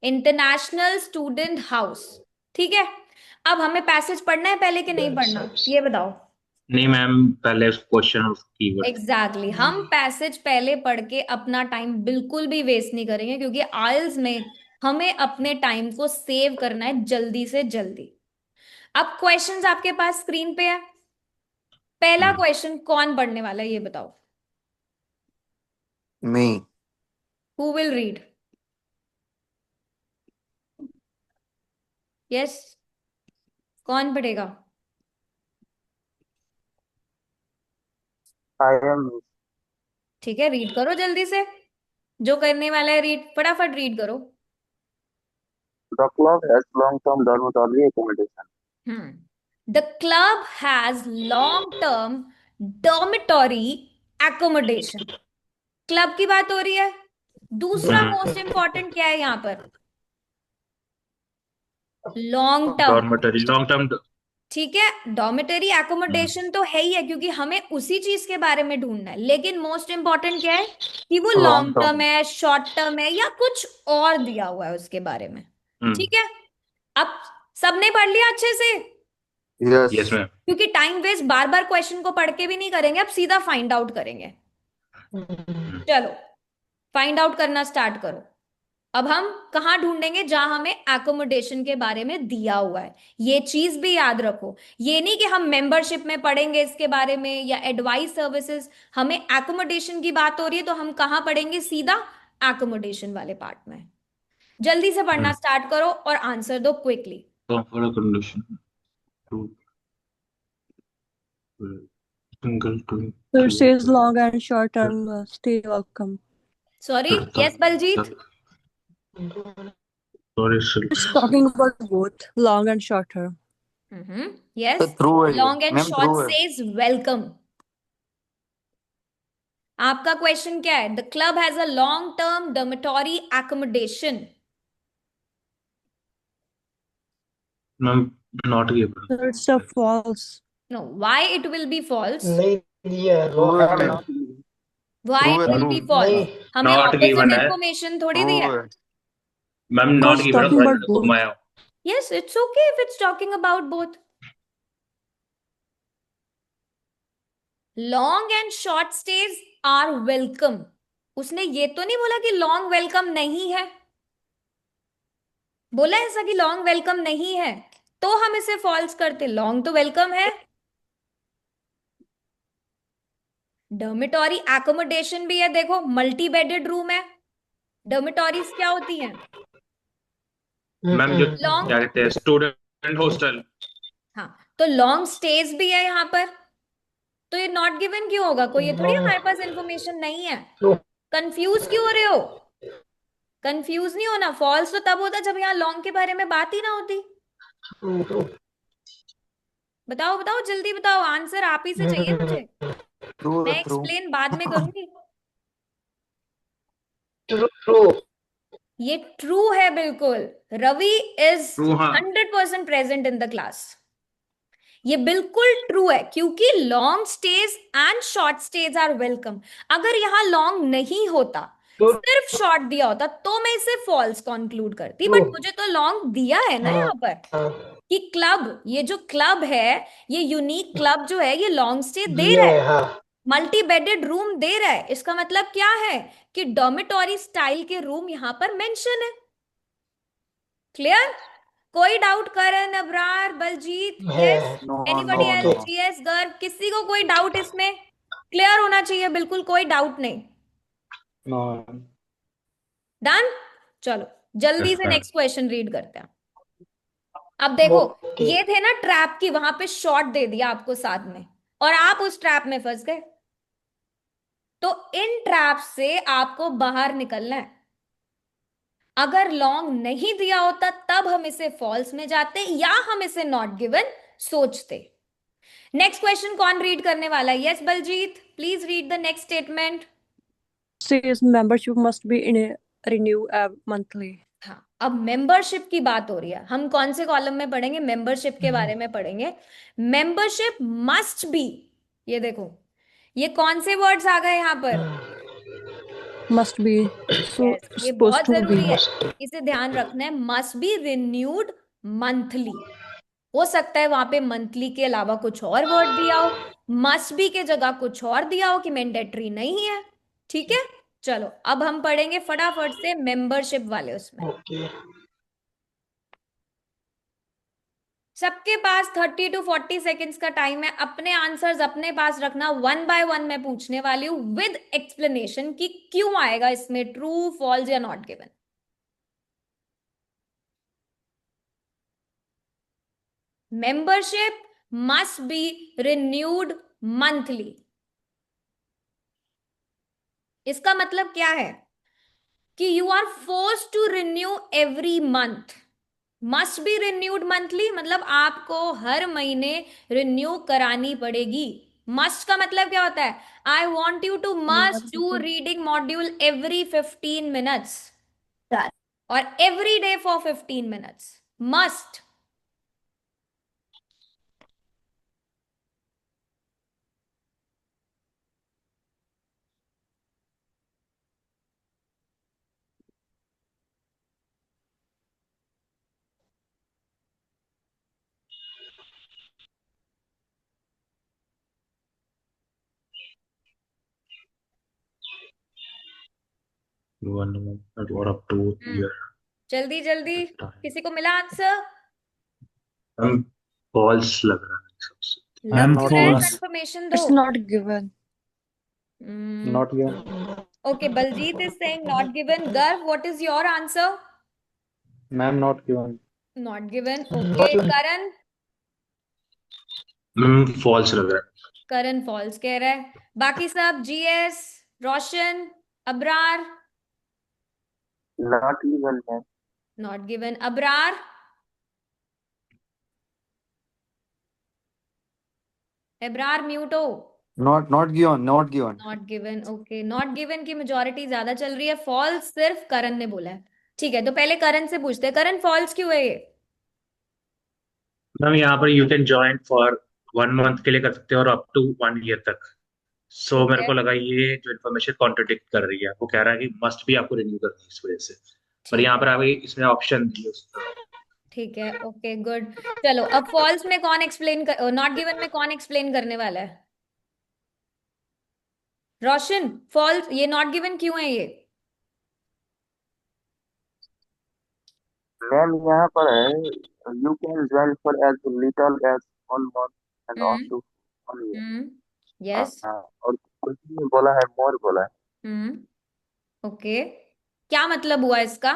A: International student house. ठीक है, अब हमें पैसेज पढ़ना है पहले कि नहीं पढ़ना, ये बताओ।
F: नहीं मैम, पहले क्वेश्चन कीवर्ड।
A: एग्जैक्टली हम पैसेज पहले पढ़ के अपना टाइम बिल्कुल भी वेस्ट नहीं करेंगे, क्योंकि आइल्स में हमें अपने टाइम को सेव करना है जल्दी से जल्दी। अब क्वेश्चंस आपके पास स्क्रीन पे है। पहला क्वेश्चन कौन पढ़ने वाला है ये बताओ।
C: Me.
A: Who will read? Yes, कौन पढ़ेगा?
E: I am
A: ठीक है, रीड करो जल्दी से। जो करने वाला है रीड, फटाफट रीड करो।
E: the club has long-term dormitory accommodation.
A: The club has long-term dormitory accommodation. Club की बात हो रही है। दूसरा मोस्ट इंपॉर्टेंट क्या है यहाँ पर? Long term.
F: Dormitory, long term.
A: ठीक है, डॉर्मेटरी एकोमोडेशन तो है ही है, क्योंकि हमें उसी चीज के बारे में ढूंढना है। लेकिन मोस्ट इंपॉर्टेंट क्या है कि वो लॉन्ग
C: Long term.
A: टर्म है, शॉर्ट टर्म है, या कुछ और दिया हुआ है उसके बारे में। ठीक है, अब सबने पढ़ लिया अच्छे से?
C: Yes.
F: Yes ma'am.
A: क्योंकि टाइम वेस्ट बार बार क्वेश्चन को पढ़ के भी नहीं करेंगे, अब सीधा फाइंड आउट करेंगे। चलो फाइंड आउट करना स्टार्ट करो। अब हम कहाँ ढूंढेंगे? जहां हमें एकोमोडेशन के बारे में दिया हुआ है। ये चीज भी याद रखो, ये नहीं कि हम मेंबरशिप में पढ़ेंगे इसके बारे में या एडवाइस सर्विसेज। हमें एकोमोडेशन की बात हो रही है तो हम कहाँ पढ़ेंगे? सीधा एकोमोडेशन वाले पार्ट में। जल्दी से पढ़ना स्टार्ट करो और आंसर दो quickly.
F: Condition single two
G: Sir says long and short term stay welcome.
A: Sorry, yes Baljit?
F: Sorry
G: It's talking about both long and short term.
A: Yes,
C: True है ये.
A: Long and
C: Ma'am,
A: short
C: true है.
A: Says welcome. आपका क्वेश्चन क्या है? The club has a long term dormitory accommodation.
F: Ma'am, not given.
G: Sir, it's a false.
A: No, why it will be false?
B: नहीं दिया है,
C: True है.
B: wrong है।
A: व्हाई
C: True
A: इट
C: है,
A: विल
C: true.
A: Be false?
B: नहीं।
A: हमें
F: Not
A: ऑपोजिट
F: given है।
A: इंफॉर्मेशन थोड़ी दी
C: True
A: है।
C: है.
F: Ma'am,
G: No,
F: not
G: it's
F: given
G: talking about both.
F: घुमाया।
A: Yes, it's okay if it's talking about both. Long and short stage are welcome. उसने ये तो नहीं बोला कि लॉन्ग वेलकम नहीं है। बोला ऐसा कि लॉन्ग वेलकम नहीं है तो हम इसे फॉल्स करते। लॉन्ग तो वेलकम है। डॉर्मेटरी एकोमोडेशन भी है, देखो मल्टी बेडेड रूम है। डॉर्मेटरीज क्या होती हैं?
F: मैम, जो
A: लॉन्ग,
F: क्या कहते हैं, स्टूडेंट हॉस्टल।
A: हाँ, तो लॉन्ग स्टेज भी है यहाँ पर। तो ये नॉट गिवन क्यों होगा? कोई ये थोड़ी हमारे पास इंफॉर्मेशन नहीं है। कंफ्यूज क्यों हो रहे हो? कंफ्यूज नहीं होना। फॉल्स तो तब होता जब यहाँ लॉन्ग के बारे में बात ही ना होती। बताओ बताओ जल्दी बताओ, आंसर आप ही से चाहिए मुझे।
C: True
A: मैं
C: है. True.
A: एक्सप्लेन बाद में करूंगी।
B: ट्रू।
A: ये ट्रू है बिल्कुल। रवि इज
F: True, हाँ।
A: 100% प्रेजेंट इन द क्लास। ये बिल्कुल ट्रू है, क्योंकि long stage and short stage are welcome. अगर यहाँ लॉन्ग नहीं होता
B: तो
A: सिर्फ शॉर्ट दिया होता तो मैं इसे फॉल्स कंक्लूड करती,
B: तो
A: बट मुझे तो लॉन्ग दिया है ना
B: हाँ
A: यहाँ पर
B: हाँ,
A: कि क्लब, ये जो क्लब है, ये यूनिक क्लब जो है, ये लॉन्ग स्टे दे
B: दिया
A: रहा
B: है
A: है,
B: हाँ।
A: मल्टी बेडेड रूम दे रहा है। इसका मतलब क्या है कि डॉर्मिटोरी स्टाइल के रूम यहां पर मेंशन है। क्लियर? कोई डाउट? करण, अब्रार, बलजीत? यस?
B: है।
C: No,
A: anybody
C: no,
A: else?
B: Okay.
C: no.
A: GS, Garg, किसी को कोई डाउट इसमें? क्लियर होना चाहिए, बिल्कुल कोई डाउट नहीं।
H: नो।
A: डन? चलो
F: यस
A: जल्दी से
F: मैम।
A: नेक्स्ट क्वेश्चन रीड करते हैं। अब देखो,
B: ओके।
A: ये थे ना ट्रैप की, वहां पे शॉट दे दिया आपको साथ में, और आप उस ट्रैप में फंस गए। तो इन ट्रैप से आपको बाहर निकलना है। अगर लॉन्ग नहीं दिया होता तब हम इसे फॉल्स में जाते, या हम इसे नॉट गिवन सोचते। नेक्स्ट क्वेश्चन कौन रीड करने वाला है? Yes Baljit, please read the next statement.
G: Says membership must be in a renew monthly.
A: हाँ, अब मेंबरशिप की बात हो रही है। हम कौन से कॉलम में पढ़ेंगे? मेंबरशिप के बारे में पढ़ेंगे। मेंबरशिप मस्ट बी, ये देखो, ये कौन से वर्ड्स आ गए यहाँ पर?
G: Must be. So
A: यस, ये
G: supposed
A: बहुत
G: to
A: जरूरी
G: be.
A: है, इसे ध्यान रखना है। Must be renewed monthly. हो सकता है वहां पे मंथली के अलावा कुछ और वर्ड दिया हो, मस्ट बी के जगह कुछ और दिया हो कि मैंडेटरी नहीं है। ठीक है, चलो अब हम पढ़ेंगे फटाफट से मेंबरशिप वाले उसमें।
B: ओके।
A: सबके पास 30 to 40 सेकेंड्स का टाइम है। अपने आंसर्स अपने पास रखना, वन बाय वन मैं पूछने वाली हूं विद एक्सप्लेनेशन कि क्यों आएगा इसमें ट्रू, फॉल्स या not given. Membership must be renewed monthly. इसका मतलब क्या है कि you are force to renew every month. Must be renewed monthly मतलब आपको हर महीने रिन्यू करानी पड़ेगी। मस्ट का मतलब क्या होता है? I want you to must do reading module every 15 minutes, और every day for 15 minutes. Must.
F: One month और अप टू ईयर
A: जल्दी जल्दी,
F: टाइम।
A: किसी को मिला आंसर?
F: मैम फॉल्स लग रहा है सबसे।
A: लग
H: मैम
A: क्यों रहा है?
H: false.
A: कंफर्मेशन दो।
G: It's not given.
H: Not given.
A: Okay, Baljeet is saying not given. Garv, what is your answer?
H: Ma'am not given.
A: Not given. Okay, Karan?
F: Ma'am false लग रहा है।
A: करण फॉल्स कह रहा है। बाकी सब? GS, Roshan, Abrar?
E: Not even, ma'am.
A: Not given. Abrar? Abrar mute हो।
C: Not given. Not given.
A: Not given. Okay, not given की मेजोरिटी ज्यादा चल रही है। फॉल्स सिर्फ करण ने बोला है। ठीक है, तो पहले करण से पूछते हैं, करण फॉल्स क्यों है ये?
F: मैम यहाँ पर you can join for one month के लिए कर सकते हो और अप टू वन ईयर तक। सो
A: ठीक
F: मेरे
A: है,
F: को लगा ये जो इन्फॉर्मेशन कॉन्ट्रडिक्ट कर रही है, वो कह रहा है कि मस्ट भी आपको रिन्यू करनी है इस वजह से। पर
A: ठीक
F: यहाँ
A: है,
F: पर अभी इसमें ऑप्शन दी है उसका।
A: ठीक है। Okay, good. चलो अब फॉल्स में कौन एक्सप्लेन कर, नॉट गिवन में कौन एक्सप्लेन करने वाला है? रोशन, फॉल्स, ये नॉट गिवन क्यों है ये?
E: मैम यहाँ पर है you can join for as little as 1 month and up
A: hmm.
E: To 1 year।
A: Yes.
E: और कुछ ने बोला है मोर बोला है।
A: ओके, क्या मतलब हुआ इसका?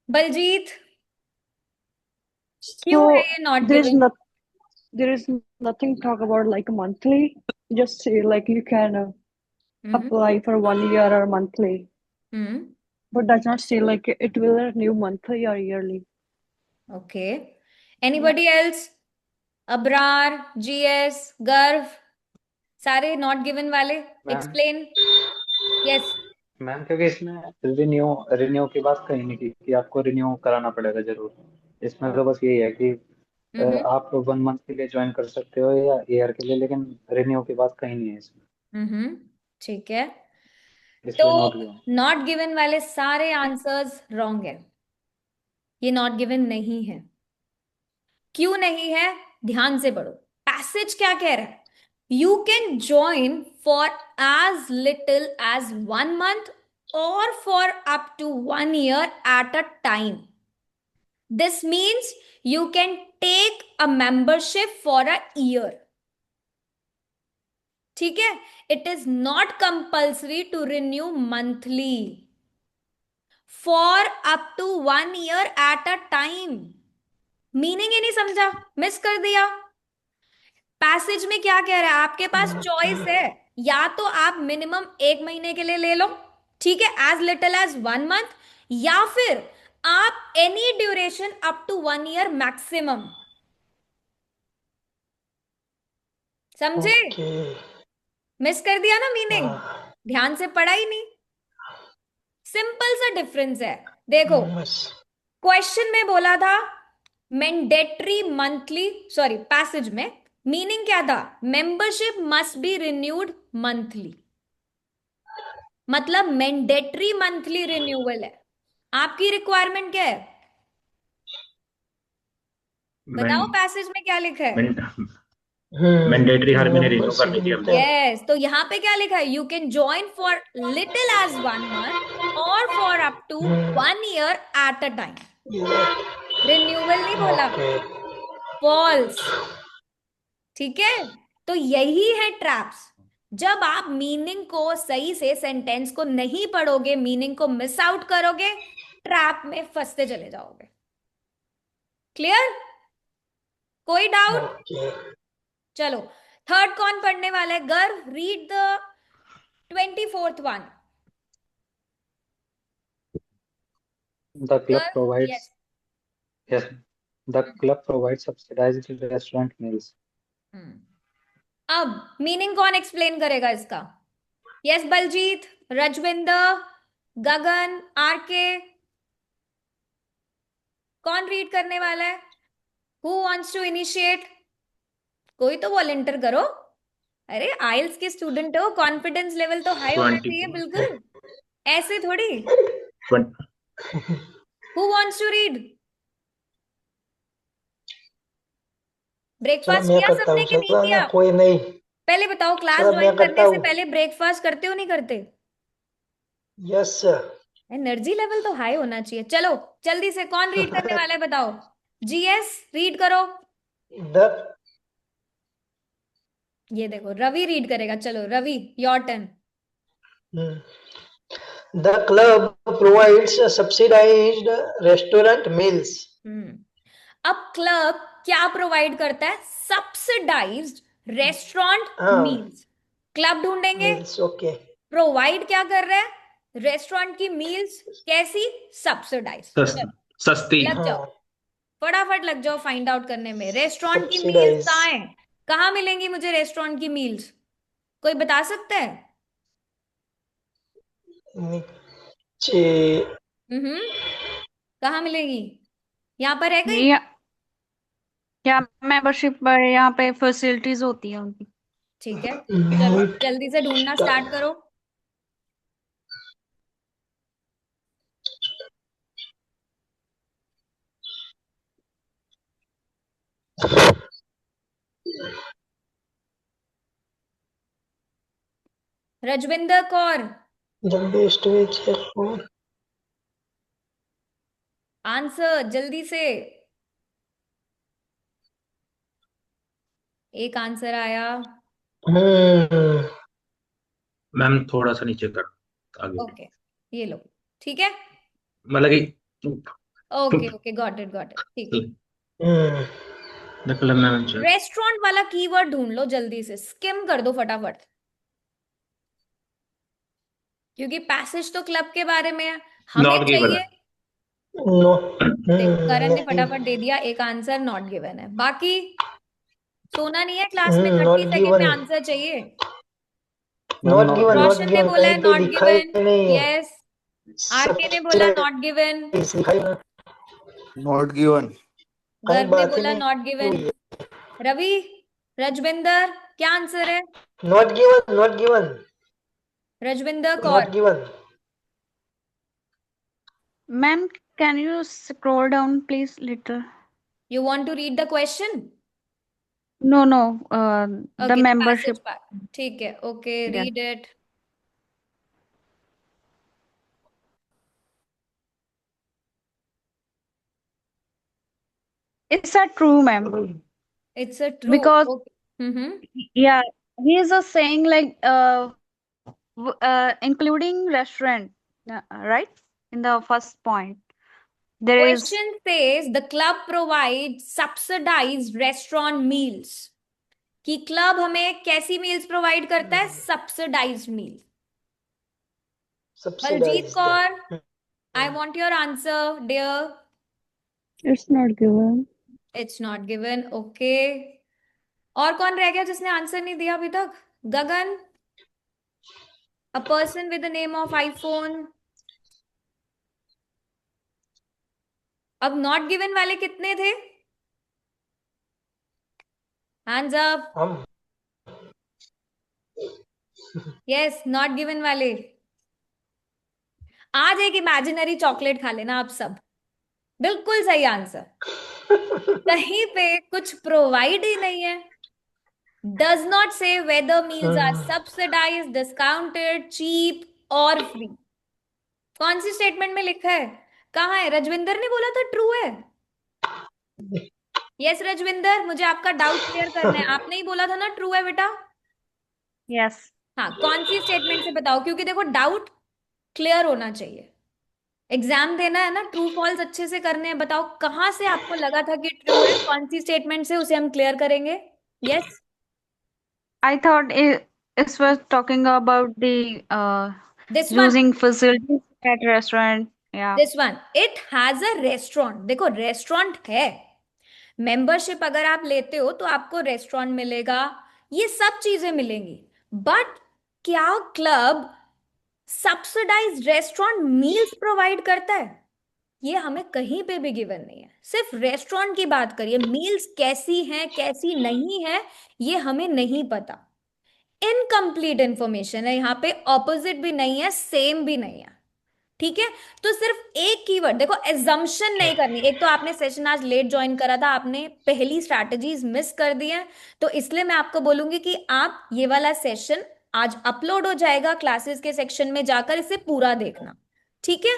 A: बलजीत, क्यों है
G: So
A: ये not
G: there is
A: given?
G: not there is nothing talk about like monthly. Just say like you can
A: hmm.
G: apply for 1 year or monthly,
A: hmm.
G: but does not say like it will renew monthly or yearly.
A: Okay, anybody else? Abrar, GS, गर्व, सारे नॉट गिवन वाले
H: मैम
A: एक्सप्लेन। यस।
H: मैम क्योंकि इसमें रिन्यू रिन्यू की बात कहीं नहीं की कि आपको रिन्यू कराना पड़ेगा जरूर। इसमें तो बस यही है कि आप 1 मंथ के लिए ज्वाइन कर सकते हो या ईयर के लिए, लेकिन रिन्यू की बात कहीं नहीं है इसमें,
A: ठीक है,
H: इसलिए नॉट
A: तो
H: गिवन।
A: नॉट गिवन वाले सारे आंसर्स रॉन्ग है, ये नॉट गिवन नहीं है। क्यों नहीं है, ध्यान से पढ़ो। पैसेज क्या कह रहा है, you can join for as little as 1 month or for up to 1 year at a time. This means you can take a membership for a year. ठीक है, it is not compulsory to renew monthly for up to 1 year at a time. Meaning ही नहीं समझा, मिस कर दिया। पैसेज में क्या कह रहा है, आपके पास चॉइस है, या तो आप मिनिमम 1 महीने के लिए ले लो, ठीक है, एज लिटिल एज 1 month, या फिर आप any duration up to 1 year maximum. समझे?
B: ओके।
A: मिस कर दिया ना मीनिंग, ध्यान से पढ़ा ही नहीं। सिंपल सा डिफरेंस है, देखो क्वेश्चन में बोला था मैंडेटरी मंथली, सॉरी पैसेज में मीनिंग क्या था, membership must be renewed monthly, मतलब मैंडेटरी मंथली रिन्यूअल है। आपकी रिक्वायरमेंट क्या है, बताओ पैसेज में क्या लिखा है।
F: मैंडेटरी हर महीने रिन्यू करनी चाहिए हमने।
A: यस, तो यहाँ पे क्या लिखा है, you can join for little as 1 month और for up to 1 year at a time. Renewal नहीं बोला, फॉल्स। ठीक है, तो यही है ट्रैप्स। जब आप मीनिंग को सही से, सेंटेंस को नहीं पढ़ोगे, मीनिंग को मिस आउट करोगे, ट्रैप में फंसते चले जाओगे। क्लियर? कोई डाउट? चलो थर्ड कौन पढ़ने वाला है, गर्व, read the 24th one.
H: The club
A: Girl,
H: provides
A: yes.
H: yes, the club provides subsidized restaurant meals.
A: अब मीनिंग कौन एक्सप्लेन करेगा इसका? यस बलजीत, रजविंदर, गगन, आरके, कौन रीड करने वाला है? Who wants to initiate? कोई तो वॉलंटियर करो। अरे आइल्स के स्टूडेंट हो, कॉन्फिडेंस लेवल तो हाई होना चाहिए, बिल्कुल ऐसे थोड़ी। Who wants to read? Breakfast किया सबने कि नहीं किया?
B: कोई नहीं।
A: पहले बताओ, क्लास ज्वाइन करने से पहले ब्रेकफास्ट करते हो नहीं करते?
B: Yes sir.
A: एनर्जी लेवल तो हाई होना चाहिए। चलो जल्दी से कौन रीड करने वाला है बताओ। जीएस रीड करो। ये देखो रवि रीड करेगा। चलो Ravi, your turn.
B: The club provides subsidized restaurant meals.
A: अब क्लब क्या प्रोवाइड करता है? Subsidized restaurant meals. क्लब ढूंढेंगे।
B: ओके।
A: प्रोवाइड क्या कर रहा है? रेस्टोरेंट की मील्स। कैसी? सब्सिडाइज,
F: सस्ती।
A: लग जाओ, फटाफट लग जाओ फाइंड आउट करने में। रेस्टोरेंट की मील्स कहाँ है? कहाँ मिलेंगी मुझे रेस्टोरेंट की मील्स? कोई बता सकता है? कहाँ मिलेगी? यहाँ पर है कहीं?
G: क्या मेंबरशिप पर यहाँ पे फैसिलिटीज होती है उनकी?
A: ठीक है, चलो जल्दी से ढूंढना स्टार्ट करो। रजविंदर कौर, आंसर जल्दी से। एक आंसर आया।
F: मैम थोड़ा सा नीचे कर आगे।
A: ओके, ये लो, ठीक है,
F: मतलब कि
A: ओके ओके, गॉट इट ठीक है। रेस्टोरेंट वाला कीवर्ड ढूंढ लो जल्दी से, स्किम कर दो फटाफट, क्योंकि पैसेज तो क्लब के बारे में है, हमें चाहिए। देखो करण ने फटाफट दे दिया एक आंसर, नॉट गिवन है। बाकी सोना नहीं है क्लास में, 30 सेकंड में आंसर चाहिए। रोशन ने बोला है नॉट गिवन, यस। आरके ने बोला नॉट गिवन,
C: नॉट गिवन।
B: कहीं
A: गर्भ ने
B: बात ही
A: बोला
B: नहीं
A: नॉट गिवन।
B: हुई।
A: रवि, रजविंदर, क्या आंसर है?
B: Not given, not given,
A: Rajwinder
B: not
A: Kaur,
B: given.
G: Ma'am, can you scroll down, please, little?
A: you want to read the question?
G: No, no, the
A: Okay, the passage
G: membership.
A: part. ठीक है, okay,
G: Yeah.
A: read it.
G: It's a true, ma'am.
A: It's a true.
G: Because,
A: Okay. Mm-hmm.
G: yeah, he is just saying like, including restaurant, right? In the first point, there is,
A: Question says the club provides subsidized restaurant meals. कि क्लब हमें कैसी मील्स प्रोवाइड करता है? Subsidized meal. Baljit
B: subsidized.
A: Kaur, I want your answer dear.
G: it's not given.
A: It's not given, okay. और कौन रह गया जिसने आंसर नहीं दिया अभी तक? Gagan, a person with the name of iPhone. अब नॉट गिवन वाले कितने थे? Hands up.
B: हम
A: यस, नॉट गिवन वाले। आज एक इमेजिनरी चॉकलेट खा लेना आप सब। बिल्कुल सही आंसर। कहीं पे कुछ प्रोवाइड ही नहीं है। Does not say whether meals are subsidized, discounted, cheap और फ्री। कौन सी स्टेटमेंट में लिखा है? कहाँ है? रजविंदर ने बोला था ट्रू है। यस रजविंदर, मुझे आपका डाउट क्लियर करना है। आपने ही बोला था ना ट्रू है बेटा।
G: Yes.
A: हाँ, कौन सी स्टेटमेंट से बताओ, क्योंकि देखो डाउट क्लियर होना चाहिए। एग्जाम देना है ना, ट्रू फॉल्स अच्छे से करने हैं। बताओ कहाँ से आपको लगा था कि ट्रू है, कौन सी स्टेटमेंट से, उसे हम क्लियर करेंगे। Yes,
G: I thought it was talking about the
A: this one,
G: using facilities at restaurant. Yeah.
A: This one, it has a restaurant. देखो रेस्टोरेंट है, मेंबरशिप अगर आप लेते हो तो आपको रेस्टोरेंट मिलेगा, ये सब चीजें मिलेंगी। बट क्या club subsidised restaurant meals provide करता है? ये हमें कहीं पे भी गिवन नहीं है। सिर्फ रेस्टोरेंट की बात करिए, मील्स कैसी हैं कैसी नहीं है ये हमें नहीं पता। इनकम्प्लीट इंफॉर्मेशन है यहाँ पे, ऑपोजिट भी नहीं है, सेम भी नहीं है। ठीक है, तो सिर्फ एक कीवर्ड देखो, एजम्पशन नहीं करनी। एक तो आपने सेशन आज लेट ज्वाइन करा था, आपने पहली स्ट्रैटेजीज मिस कर दी हैं, तो इसलिए मैं आपको बोलूंगी कि आप ये वाला सेशन आज अपलोड हो जाएगा क्लासेस के सेक्शन में जाकर, इसे पूरा देखना। ठीक है,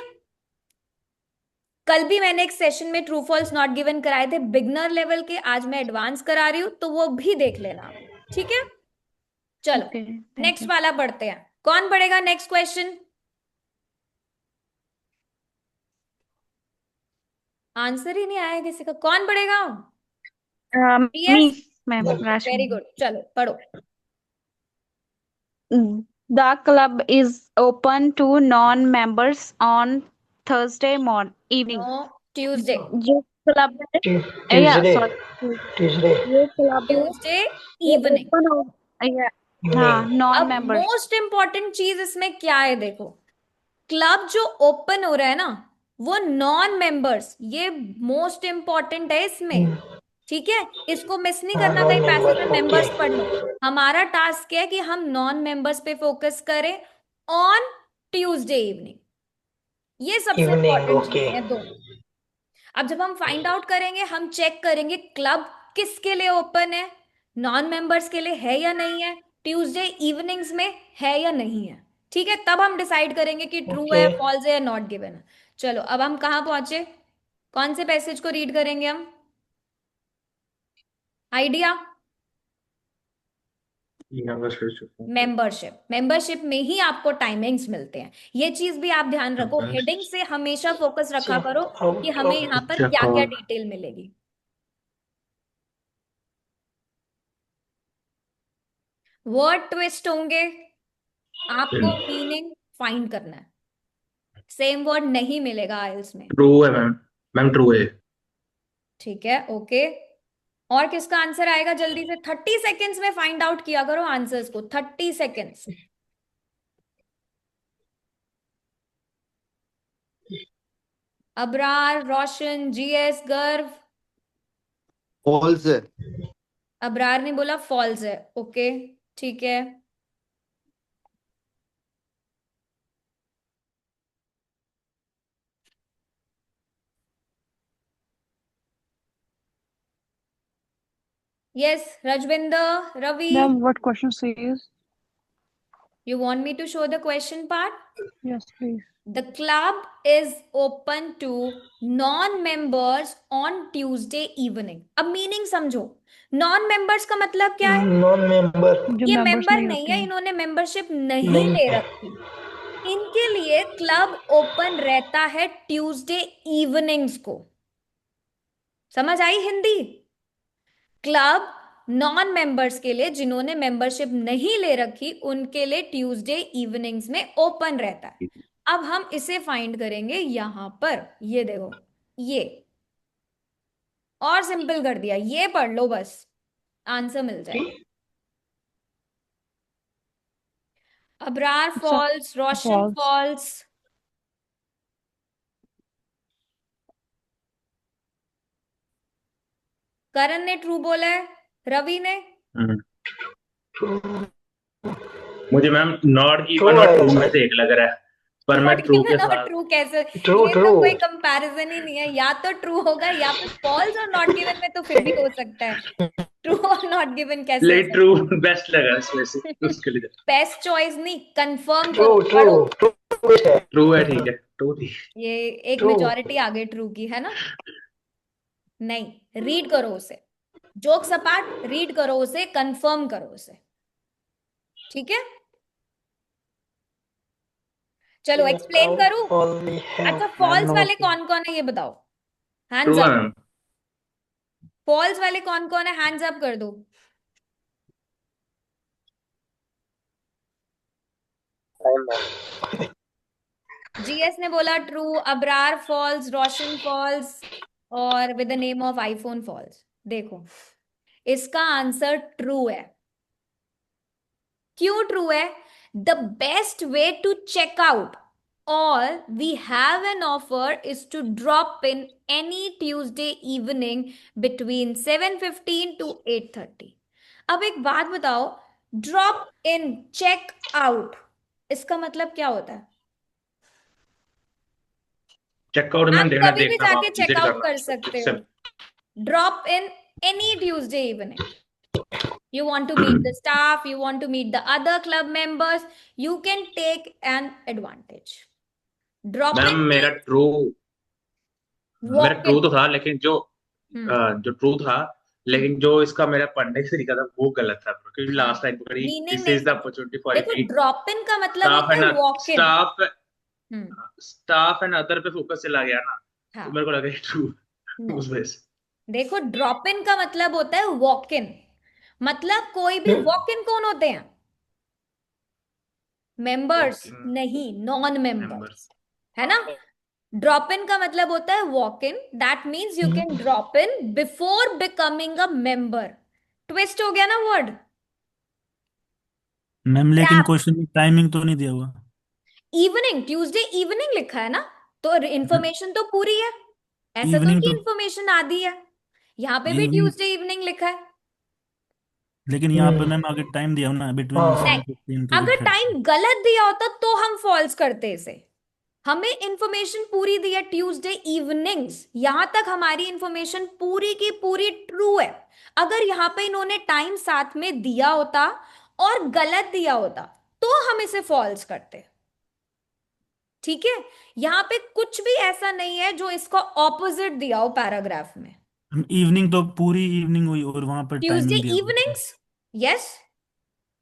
A: कल भी मैंने एक सेशन में ट्रू फॉल्स नॉट गिवन कराए थे बिगनर लेवल के, आज मैं एडवांस करा रही हूं, तो वो भी देख लेना आप। ठीक है, चलो
G: Okay. Thank
A: next
G: you.
A: वाला पढ़ते हैं। कौन पढ़ेगा नेक्स्ट क्वेश्चन? आंसर ही नहीं आया किसी का, कौन पढ़ेगा?
G: Me,
A: yes,
G: ma'am.
A: Good,
G: Rashmi.
A: Very good, चलो पढ़ो।
G: The club is open to non-members on Thursday evening.
A: No, Tuesday.
G: जो क्लब है, या
B: ट्यूसडे,
G: सॉरी,
B: ट्यूसडे
G: ये क्लब है,
A: ट्यूसडे
G: वो
A: इवनिंग।
G: ओपन हो, या हाँ,
B: इवनिंग।
G: नॉन
A: अब
G: मेंबर्स।
A: मोस्ट इंपॉर्टेंट चीज इसमें क्या है, देखो क्लब जो ओपन हो रहा है ना, वो नॉन मेंबर्स, ये मोस्ट इंपॉर्टेंट है इसमें। ठीक है, इसको मिस नहीं
B: हाँ,
A: करना,
B: नॉन
A: कहीं पैसेज
B: मेंबर,
A: में
B: ओके।
A: मेंबर्स पढ़ लो। हमारा टास्क है कि हम नॉन मेंबर्स पे फोकस करें ऑन ट्यूसडे इवनिंग। ये सबसे
B: इवनिंग,
A: इंपॉर्टेंट
B: ओके।
A: चीज है दोनों। अब जब हम फाइंड आउट करेंगे, हम चेक करेंगे क्लब किसके लिए ओपन है, नॉन मेंबर्स के लिए है या नहीं है, ट्यूसडे इवनिंग्स में है या नहीं है। ठीक है, तब हम डिसाइड करेंगे कि ट्रू
B: ओके,
A: है, फॉल्स है या नॉट गिवन है। चलो अब हम कहाँ पहुंचे, कौन से पैसेज को रीड करेंगे हम? आइडिया? मेंबरशिप, मेंबरशिप में ही आपको टाइमिंग्स मिलते हैं। ये चीज भी आप ध्यान रखो, हेडिंग से हमेशा फोकस रखा करो कि
B: आउट
A: हमें
B: ऑफ
A: यहाँ पर क्या क्या डिटेल मिलेगी। वर्ड ट्विस्ट होंगे, आपको मीनिंग फाइंड करना है। सेम वर्ड नहीं मिलेगा आइल्स में।
F: ट्रू है मैम, मैम ट्रू है।
A: ठीक है, ओके। और किसका आंसर आएगा जल्दी से? 30 सेकेंड्स में फाइंड आउट किया करो आंसर्स को, 30 seconds. Abrar, Roshan, GS, Garv,
C: false है।
A: अबरार ने बोला फॉल्स है। ओके, ठीक है। Yes, Rajwinder, Ravi,
I: Ma'am, what question says?
A: you want me to show the question part?
I: Yes, please.
A: The club is open to non-members on Tuesday evening. अब मीनिंग समझो। नॉन मेंबर्स का मतलब क्या है?
B: नॉन मेंबर
I: जो
A: ये
I: members
A: मेंबर
I: नहीं
A: नहीं
I: होते
A: है,
I: हैं।
A: इन्होंने मेंबरशिप नहीं
B: नहीं
A: ले
B: है।
A: रखी। इनके लिए क्लब ओपन रहता है ट्यूसडे इवनिंग्स को। समझ आई हिंदी? क्लब नॉन मेंबर्स के लिए, जिन्होंने मेंबरशिप नहीं ले रखी, उनके लिए ट्यूसडे इवनिंग्स में ओपन रहता है। अब हम इसे फाइंड करेंगे यहां पर। ये देखो, ये और सिंपल कर दिया, ये पढ़ लो बस, आंसर मिल जाएगा। Abrar
I: It's a
A: false, Roshan
I: false.
A: False, Karan ने ट्रू बोला है, रवि ने
F: मुझे मैम नॉट
B: ट्रू
F: गिवन और
B: है
F: ट्रू में
B: शायद।
F: से एक लग रहा है, पर मैं
A: नॉट
F: ट्रू के
A: गिवन और
F: साथ।
A: ट्रू कैसे?
B: ट्रू
A: ये
B: ट्रू
A: तो कोई कंपैरिजन ही नहीं है, या तो ट्रू होगा या फिर फॉल्स, और नॉट गिवन में तो फिर भी हो सकता है। ट्रू और नॉट गिवन कैसे हो
F: लेकिन ट्रू
A: सकता
F: बेस्ट लगा इसमें से,
A: है?
F: उसके लिए
A: बेस्ट चॉइस नहीं, कंफर्म
B: ट्रू
A: करो,
B: ट्रू
A: पढ़ो।
B: ट्रू है।
F: ट्रू है। ठीक है, ट्रू थी।
A: ये एक
B: ट्रू
A: मेजॉरिटी आगे ट्रू की है ना? नहीं, रीड करो उसे, जोक सपाट रीड करो उसे, कंफर्म करो उसे, ठीक है? चलो एक्सप्लेन करूं।
B: only have
A: अच्छा,
H: मैम
A: फॉल्स वाले
H: नोट
A: कौन कौन है ये बताओ, हैंड्स
F: ट्रू है
A: अप।
F: मैम।
A: फॉल्स वाले कौन कौन है, हैंड्स अप कर दो। जीएस ने बोला true, Abrar false, Roshan false, और with the name of iPhone false. देखो, इसका आंसर ट्रू है। क्यों ट्रू है? The best way to check out or we have an offer is to drop in any Tuesday evening between 7:15 to 8:30. अब एक बात बताओ, drop in, check out, इसका मतलब क्या होता है?
F: चेकआउट मैम
A: आप
F: देखना,
A: कभी भी
F: देखना
A: जाके
F: वहां
A: चेक
F: विजिट
A: आउट
F: करना
A: कर सकते हो।
F: सिर्फ।
A: Drop in any Tuesday evening, you want to meet the staff, you want to meet the other club members, you can take an advantage. Drop
F: ma'am
A: in
F: मेरा
A: means
F: ट्रू मेरा
A: walk
F: ट्रू
A: in.
F: तो था, लेकिन जो ट्रू था, लेकिन जो इसका मेरा पढ़ने से तरीका था वो गलत था, क्योंकि
A: हाँ,
F: लास्ट टाइम पकड़ी।
A: मीनिंग
F: दिस
A: नहीं
F: इज द
A: समझे।
F: अपॉर्चुनिटी फॉर
A: देखो,
F: मीट
A: ड्रॉप इन का मतलब
F: स्टाफ
A: होता
F: एंड
A: है walk in.
F: Staff
A: hmm,
F: staff and other पे फोकस चला गया ना, तो
A: हाँ,
F: मेरे को लगा ट्रू
A: नो,
F: उस वजह से।
A: देखो ड्रॉप इन का मतलब होता है वॉक इन। मतलब कोई भी वॉक इन कौन होते हैं? मेंबर्स
F: Walk-in
A: नहीं, नॉन
F: members।
A: मेंबर्स, है ना? ड्रॉप इन का मतलब होता है walk in, that means you can drop in before becoming a member. Twist हो गया ना वर्ड?
J: मैम लेकिन
A: ट्रैप।
J: क्वेश्चन में टाइमिंग तो नहीं दिया हुआ।
A: इवनिंग, ट्यूसडे इवनिंग लिखा है ना, तो इंफॉर्मेशन तो पूरी है। ऐसा तो
J: इवनिंग
A: नहीं
J: तो
A: इंफॉर्मेशन आधी है, यहाँ पे भी
J: इवनिंग,
A: ट्यूसडे इवनिंग लिखा है।
J: लेकिन यहाँ पे मैम आगे टाइम दिया हुआ ना, बिटवीन
A: नहीं,
J: 7:15 टू
A: अगर
J: 8:30।
A: टाइम गलत दिया होता तो हम फॉल्स करते इसे। हमें इंफॉर्मेशन पूरी दी है, ट्यूसडे इवनिंग्स, यहां तक हमारी इंफॉर्मेशन पूरी की पूरी ट्रू है। अगर यहाँ पे इन्होंने टाइम साथ में दिया होता और गलत दिया होता तो हम इसे फॉल्स करते। ठीक है, यहाँ पे कुछ भी ऐसा नहीं है जो इसका ऑपोजिट दिया हो पैराग्राफ में।
J: इवनिंग तो पूरी इवनिंग हुई और वहां पर
A: ट्यूसडे
J: टाइमिंग दिया हुआ है।
A: Evenings, yes.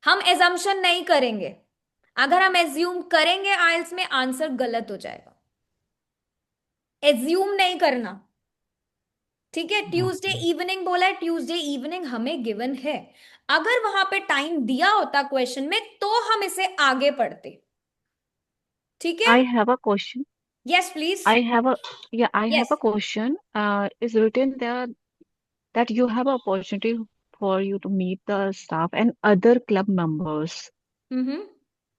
A: हम एजम्पशन नहीं करेंगे, अगर हम एज्यूम करेंगे आइल्स में आंसर गलत हो जाएगा। एज्यूम नहीं करना, ठीक है? ट्यूसडे इवनिंग बोला है, ट्यूसडे इवनिंग हमें गिवन है। अगर वहां पे टाइम दिया होता क्वेश्चन में तो हम इसे आगे पढ़ते। ठीक है?
K: I have a question.
A: Yes please.
K: I have a I have
A: yes,
K: a question. Is written there that you have an opportunity for you to meet the staff and other club members.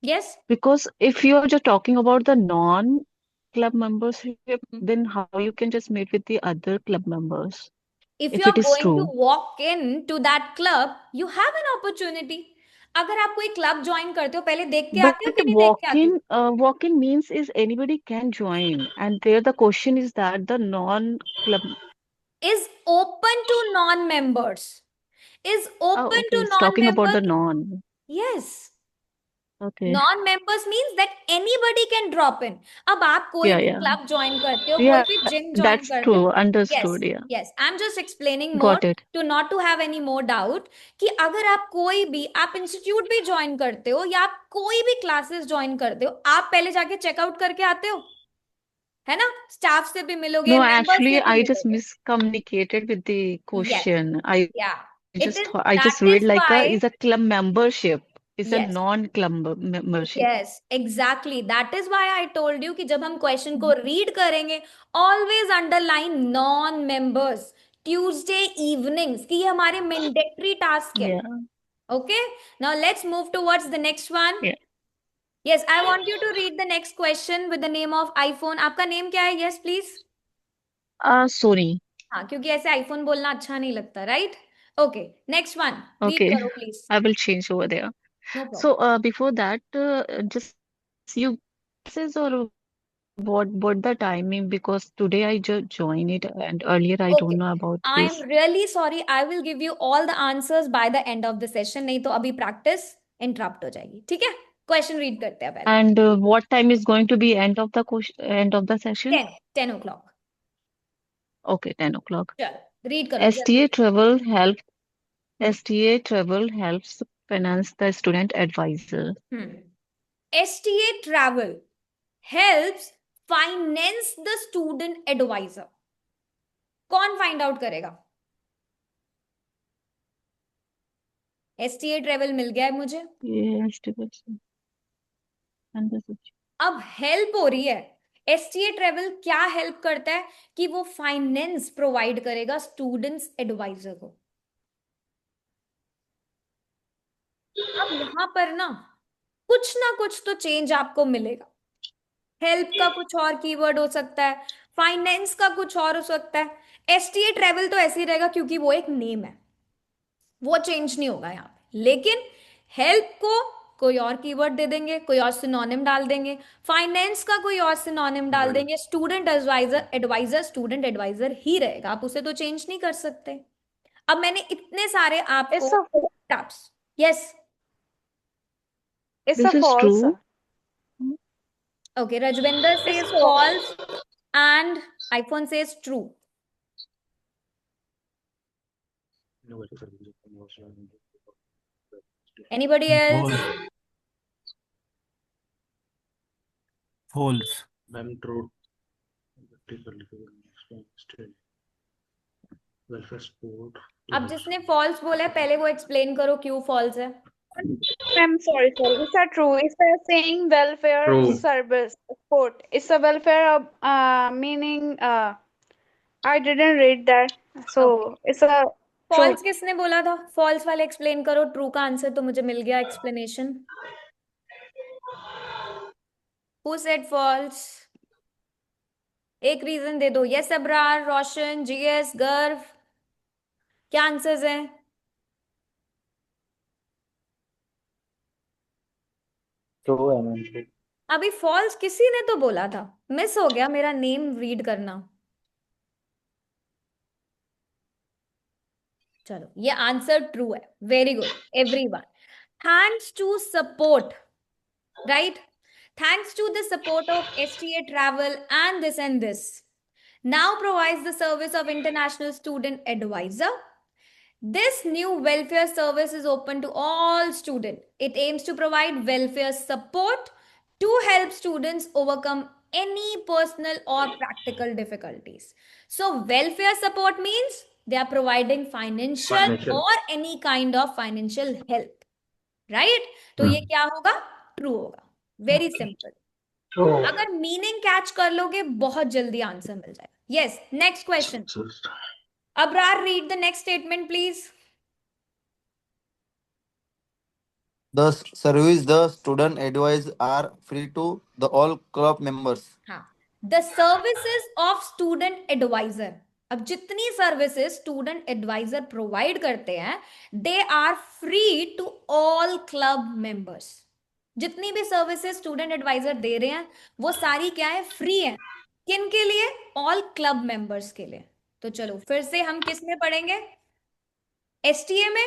A: Yes,
K: Because if you're just talking about the non-club membership, then how you can just meet with the other club members?
A: If
K: if
A: you
K: it
A: are
K: is
A: going to
K: true.
A: walk in to that club, you have an opportunity. अगर आप कोई क्लब ज्वाइन करते हो, पहले देख के आते हो
K: But
A: कि नहीं देख के आते हो?
K: walk-in means is anybody can join, and there the question is that the non-club.
A: Is open to non-members. Is open
K: Okay,
A: to
K: it's talking about the
A: non-members.
K: non.
A: Yes.
K: Okay.
A: Non-members means that anybody can drop in. अब आप कोई
K: Yeah,
A: भी
K: yeah.
A: क्लब ज्वाइन करते हो, कोई
K: Yeah,
A: भी जिम ज्वाइन
K: that's
A: करते हो.
K: true.
A: Yes,
K: Understood. Yeah.
A: yes. I'm just explaining more
K: Got it.
A: to not to have any more doubt कि अगर आप कोई भी आप इंस्टीट्यूट भी ज्वाइन करते हो या आप कोई भी क्लासेस ज्वाइन करते हो, आप पहले जाके चेकआउट करके आते हो, है ना? स्टाफ से भी मिलोगे,
K: No,
A: मेंबर्स से
K: actually,
A: भी
K: I just
A: मिलोगे.
K: miscommunicated with the
A: Yes.
K: question. I
A: Yeah.
K: just
A: It is,
K: thought, I just
A: that
K: read
A: is
K: like
A: why.
K: is a club membership. It's a
A: Yes.
K: non-club membership.
A: Yes, exactly. That is why I told you कि जब हम क्वेश्चन को रीड करेंगे, always underline non-members. Tuesday evenings कि ये हमारे mandatory task है.
K: Yeah.
A: Okay. Now let's move towards the next one.
K: Yeah.
A: Yes, I want you to read the next question with the name of iPhone. आपका name क्या है? Yes, please.
K: Sony.
A: हाँ, क्योंकि ऐसे iPhone बोलना अच्छा नहीं लगता, right? Okay. Next one. Read
K: Okay,
A: करो please.
K: I will change over there.
A: No problem.
K: So, before that, just you says or what the timing, because today I just joined it and earlier I
A: Okay.
K: don't know about
A: I'm
K: this.
A: really sorry. I will give you all the answers by the end of the session. नहीं तो अभी practice interrupt हो जाएगी. ठीक है? Question read करते हैं पहले.
K: And what time is going to be end of the end of the session?
A: 10 o'clock.
K: Okay, 10 o'clock.
A: चलो read करो जल्दी.
K: STA travel helps finance the student advisor.
A: STA travel helps finance the student advisor. कौन find out करेगा? STA travel मिल गया है मुझे.
K: Yes,
A: अब हेल्प हो रही है. एसटीए ट्रेवल क्या हेल्प करता है कि वो फाइनेंस प्रोवाइड करेगा स्टूडेंट्स एडवाइजर को. अब यहां पर ना कुछ तो चेंज आपको मिलेगा. हेल्प का कुछ और कीवर्ड हो सकता है, फाइनेंस का कुछ और हो सकता है. एसटीए ट्रेवल तो ऐसे ही रहेगा क्योंकि वो एक नेम है, वो चेंज नहीं होगा यहाँ पे. लेकिन हेल्प को कोई और कीवर्ड दे देंगे, कोई और सिनोनिम डाल देंगे, फाइनेंस का कोई और सिनोनिम डाल देंगे, स्टूडेंट एडवाइजर स्टूडेंट एडवाइजर ही रहेगा. आप उसे तो चेंज नहीं कर सकते. अब मैंने इतने सारे आपको tops. Yes,
G: It's
K: This
G: a
K: is
G: false.
K: true.
A: okay. Rajvinder says
G: It's
A: false and iPhone says true. Anybody else?
J: False.
F: Ma'am true.
A: अब जिसने फॉल्स बोला है पहले वो एक्सप्लेन करो क्यों फॉल्स है.
I: I'm sorry. Is that true? Is that saying welfare
F: True.
I: service support? It's a welfare meaning I didn't read that. So it's a
A: false किसने बोला था? फॉल्स वाले एक्सप्लेन करो. ट्रू का आंसर तो मुझे मिल गया एक्सप्लेनेशन. Who said false? एक रीजन दे दो. यस अब्रार, रोशन, जीएस, गर्व, क्या आंसर्स हैं?
H: ट्रू है मैम. true.
A: अभी फॉल्स किसी ने तो बोला था, मिस हो गया मेरा नेम रीड करना. चलो ये आंसर ट्रू है. Very good everyone. Thanks to support, right? Thanks to the support of STA Travel and this now provides the service of International Student Advisor. This new welfare service is open to all students. It aims to provide welfare support to help students overcome any personal or practical difficulties. So welfare support means they are providing financial or any kind of financial help, right? तो ये क्या होगा? True होगा. Very simple. अगर मीनिंग कैच कर लोगे बहुत जल्दी आंसर मिल जाएगा. Yes, next question. Abrar, read the next statement please.
C: The service the student advice are free to the all club members.
A: हाँ, the services of student advisor. अब जितनी सर्विसेज स्टूडेंट एडवाइजर प्रोवाइड करते हैं they are free to all club members. जितनी भी सर्विसेज स्टूडेंट एडवाइजर दे रहे हैं वो सारी क्या है, फ्री है। किन के लिए? ऑल क्लब मेंबर्स के लिए। तो चलो फिर से हम किस में पढ़ेंगे, एसटीए में।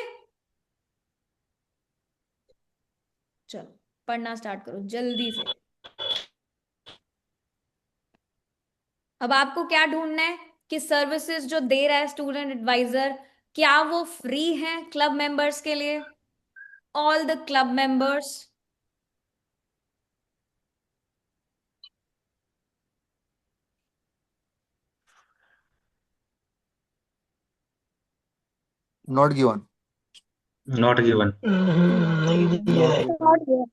A: चलो पढ़ना स्टार्ट करो जल्दी से। अब आपको क्या ढूंढना है कि सर्विसेज जो दे रहा है स्टूडेंट एडवाइजर क्या वो फ्री हैं क्लब मेंबर्स के लिए, all the club members.
C: Not given.
F: Not given.
B: नहीं दिया है।
I: Not here.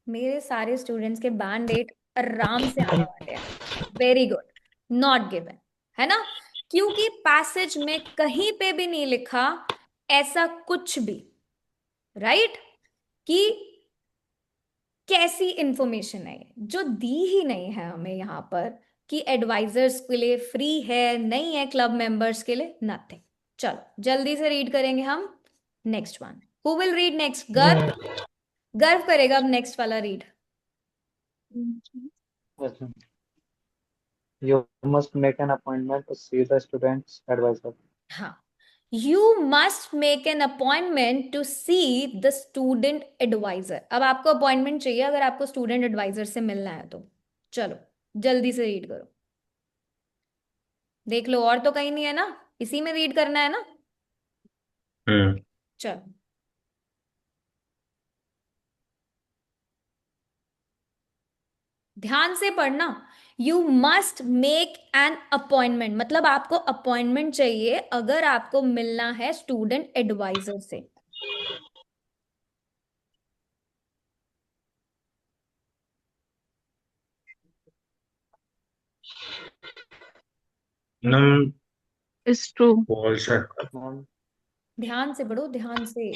A: मेरे सारे स्टूडेंट्स के बैंड एड आराम से आने वाले हैं। वेरी गुड, नॉट गिवन है ना, क्योंकि पैसेज में कहीं पे भी नहीं लिखा ऐसा कुछ भी, राइट, कि कैसी इंफॉर्मेशन है जो दी ही नहीं है हमें यहाँ पर कि एडवाइजर्स के लिए फ्री है, नहीं है क्लब मेंबर्स के लिए, नथिंग। चलो जल्दी से रीड करेंगे हम next one. Who will read next? गर्व, गर्व करेगा अब नेक्स्ट वाला read.
H: You must make an appointment to see the student's advisor.
A: हाँ, you must make an appointment to see the student advisor। अब आपको अपॉइंटमेंट चाहिए अगर आपको स्टूडेंट एडवाइजर से मिलना है तो। चलो जल्दी से रीड करो, देख लो और तो कहीं नहीं है ना, इसी में रीड करना है ना। चलो ध्यान से पढ़ना। You must make an appointment मतलब आपको अपॉइंटमेंट चाहिए अगर आपको मिलना है स्टूडेंट एडवाइजर से।
K: It's true.
F: फॉल्स है।
A: ध्यान से पढ़ो, ध्यान से।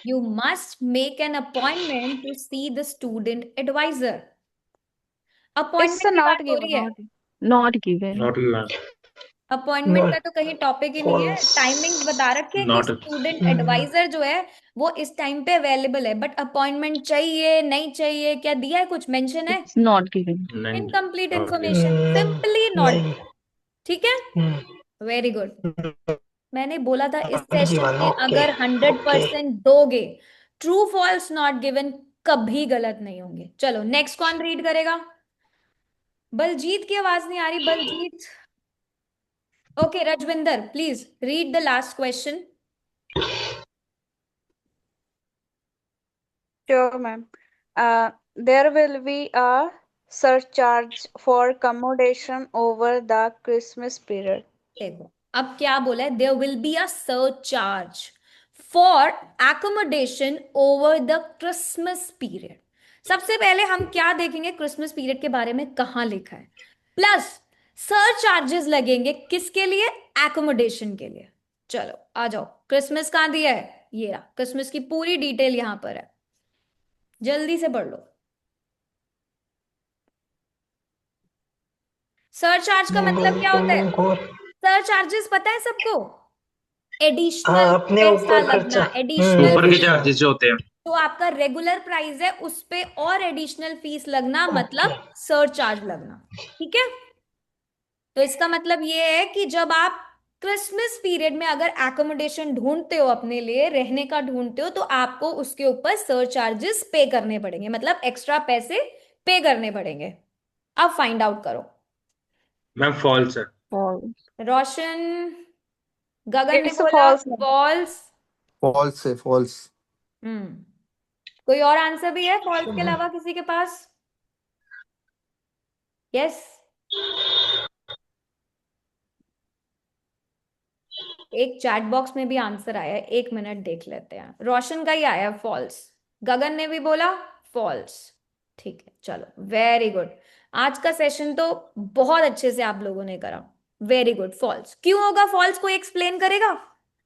A: You must make an appointment to see the student adviser.
I: It's
A: appointment
I: a
A: की
I: not
A: बात हो रही है।
I: given.
K: Not given.
F: Not given.
A: Appointment का तो कहीं टॉपिक ही नहीं है।
B: False.
A: टाइमिंग्स बता रखे हैं कि
F: Not-
A: स्टूडेंट एडवाइजर जो है वो इस टाइम पे अवेलेबल है, बट अपॉइंटमेंट चाहिए नहीं चाहिए क्या दिया है, कुछ मेंशन है?
K: It's not given.
F: नहीं।
A: Incomplete
F: not
A: information, simply not.
B: नहीं।
A: ठीक है, वेरी गुड। मैंने बोला था इस
B: Not
A: सेशन
B: given,
A: में
B: okay,
A: अगर 100% दोगे, ट्रू फॉल्स नॉट गिवन कभी गलत नहीं होंगे। चलो नेक्स्ट कौन रीड करेगा? बलजीत की आवाज नहीं आ रही, Baljit. Okay Rajwinder, please read the last question.
I: Sure, ma'am. There will be a surcharge for accommodation over the Christmas period.
A: देखो अब क्या बोला है, there will be a surcharge for accommodation over the Christmas period. सबसे पहले हम क्या देखेंगे, क्रिसमस पीरियड के बारे में कहाँ लिखा है, प्लस सरचार्जेस लगेंगे किसके लिए, एकोमोडेशन के लिए। चलो आ जाओ, क्रिसमस कहाँ दिया है, ये रहा, क्रिसमस की पूरी डिटेल यहां पर है, जल्दी से पढ़ लो। सरचार्ज का मतलब क्या होता है? सरचार्जेस पता है सबको? एडिशनल
B: हाँ, अपने
A: पैसा
B: ऊपर
A: लगना,
B: खर्चा।
A: एडिशनल
F: ऊपर के चार्जेस जो होते हैं।
A: तो आपका रेगुलर प्राइस है उस पे और एडिशनल फीस लगना, मतलब सरचार्ज लगना। ठीक है, तो इसका मतलब ये है कि जब आप क्रिसमस पीरियड में अगर एकोमोडेशन ढूंढते हो, अपने लिए रहने का ढूंढते हो, तो आपको उसके ऊपर सरचार्जेस पे करने पड़ेंगे, मतलब एक्स्ट्रा पैसे पे करने पड़ेंगे। अब फाइंड आउट करो।
F: मैम फॉल्स है।
K: False.
A: रोशन, गगन ने
I: It's a
A: बोला
I: false, ma'am.
A: फॉल्स।
C: False है, false.
A: कोई और आंसर भी है फॉल्स के अलावा किसी के पास? यस, एक चैट बॉक्स में भी आंसर आया है, 1 मिनट देख लेते हैं। रोशन का ही आया फॉल्स, गगन ने भी बोला फॉल्स। ठीक है चलो, वेरी गुड। आज का सेशन तो बहुत अच्छे से आप लोगों ने करा, वेरी गुड। फॉल्स क्यों होगा फॉल्स, कोई एक्सप्लेन करेगा?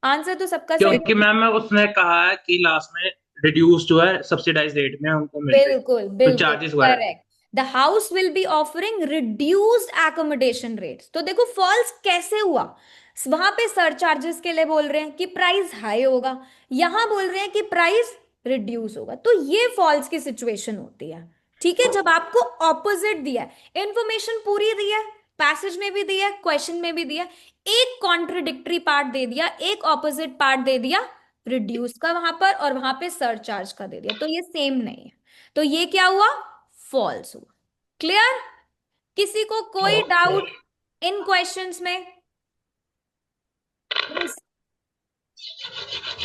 A: आंसर तो सबका सही
F: क्योंकि मैम उसने कहा है कि लास्ट में रिड्यूस जो है सब्सिडाइज रेट में हमको मिल रही है,
A: बिल्कुल
F: तो
A: बिल्कुल
F: चार्जेस हुआ है।
A: Correct. The house will be offering reduced accommodation rates. तो देखो फॉल्स कैसे हुआ, वहां पे सरचार्जेस के लिए बोल रहे हैं कि प्राइस हाई होगा, यहां बोल रहे हैं कि प्राइस रिड्यूस होगा। तो ये फॉल्स की सिचुएशन होती है। ठीक है, जब आपको ऑपोजिट दिया है, इंफॉर्मेशन पूरी दी है, पैसेज में भी दिया है, क्वेश्चन में भी दिया है, एक कॉन्ट्रडिक्टरी पार्ट दे दिया, एक ऑपोजिट पार्ट दे दिया रिड्यूस का वहां पर, और वहां पे सरचार्ज का दे दिया, तो ये सेम नहीं है। तो ये क्या हुआ, फॉल्स हुआ। क्लियर? किसी को कोई
B: ओके
A: डाउट इन क्वेश्चंस में?